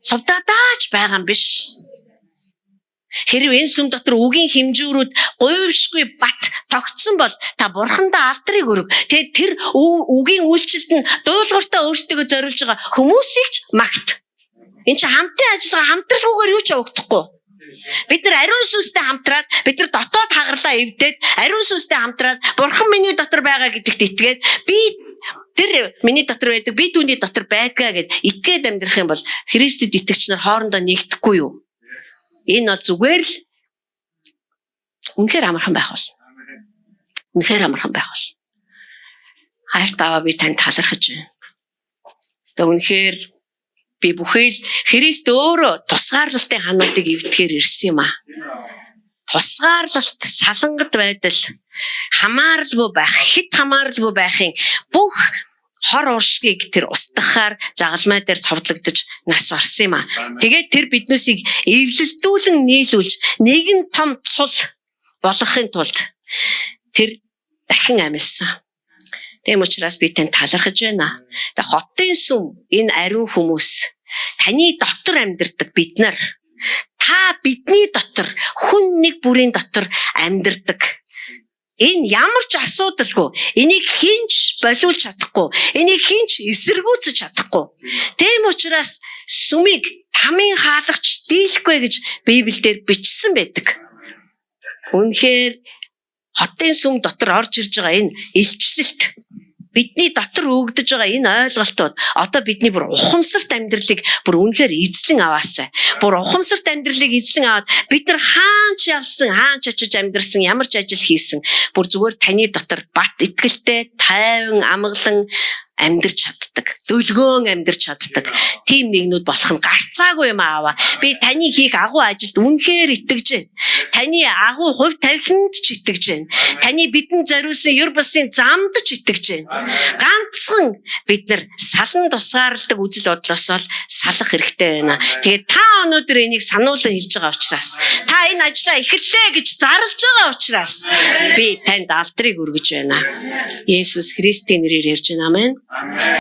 Speaker 2: Совдаадаач байгаа юм биш. Хэрэг энэ сүм дотор үгийн хэмжүүрүүд гуйвшгүй бат тогтсон бол та бурхандаа алдрыг өрөг. Тэгээд тэр үгийн үйлчлэлд нь дуулууртаа өөрсдөө зориулж байгаа хүмүүсийг ч магт. Энд чинь хамтын ажиллагаа хамтралгүйгээр юу ч явагдахгүй. Бид нар ариун сүнстэй хамтраад бид нар дотоод хагарлаа эвдээд ариун сүнстэй хамтраад бурхан миний дотор байгаа гэдэгт итгээд би тэр миний дотор байдаг би түүний дотор байдгаа гэд итгээд амьдрах юм бол Христэд итгэгч нар хоорондоо нэгдэхгүй юу? Энэ бол зүгээр л үнэхээр амархан байх болно. Үнэхээр амархан байх болно. Хайр таваа би танд талархаж байна. Тэгээ үнэхээр би бүхэл Христ өөрөө тусгаарлалтын хануудыг эвдэхээр ирсэн юм аа. Тусгаарлалт, салангат байдал, хамааралгүй байх, хит хамааралгүй байхын бүх хор уршгийг тэр устгахаар загалмай дээр цовдлогдож нас орсон юм аа. Тэгээд тэр биднүүсийг эвлэлдүүлэн нийлүүлж нэгэн том цул болгохын тулд тэр дахин амьдсан. Тэм учраас би танд талархаж байна. Тэг хотын сүм энэ ариун хүмүүс таны дотор амьдардаг бид нар та бидний дотор хүн нэг бүрийн дотор амьдардаг. Энэ ямар ч асуудалгүй. Энийг хинч болиулж чадахгүй. Энийг хинч эсэргүүцэж чадахгүй. Тэм учраас сүмийг тамийн хаалгач дийлэхгүй гэж Библиэлд бичсэн байдаг. Үнэхээр хотын сүм дотор орж ирж байгаа энэ илчлэлт бидний дотор өгдөж байгаа энэ ойлголтууд одоо бидний бүр ухамсарт амьдралыг бүр үнэхээр эзлэн аваасай. Бүр ухамсарт амьдралыг эзлэн аваад бид нар хаач явсан, хаач очиж амьдрсан, ямар ч ажил хийсэн бүр зүгээр таны дотор бат итгэлтэй, тайван, амгалан амьдарч чаддаг. Дөлгөөн амьдарч чаддаг. Тим нэгнүүд болох нь гарцаагүй юм аава. Би таны хийх агуу ажилд үнэхээр итгэж байна. Таны агуу хувь тархинд ч итгэж байна. Таны бидэнд зориулсан ёр бусын замд ч итгэж байна. Ганцхан бид нар салан тусгаарладаг үзэл бодлоос л салах хэрэгтэй байна. Тэгээд та өнөөдөр энийг сануулсан хэлж байгаа учраас та энэ ажлаа эхэллээ гэж зарлж байгаа учраас би танд алдрыг өргөж байна. Есүс Христийн нэрээр ярьж байна. Амен.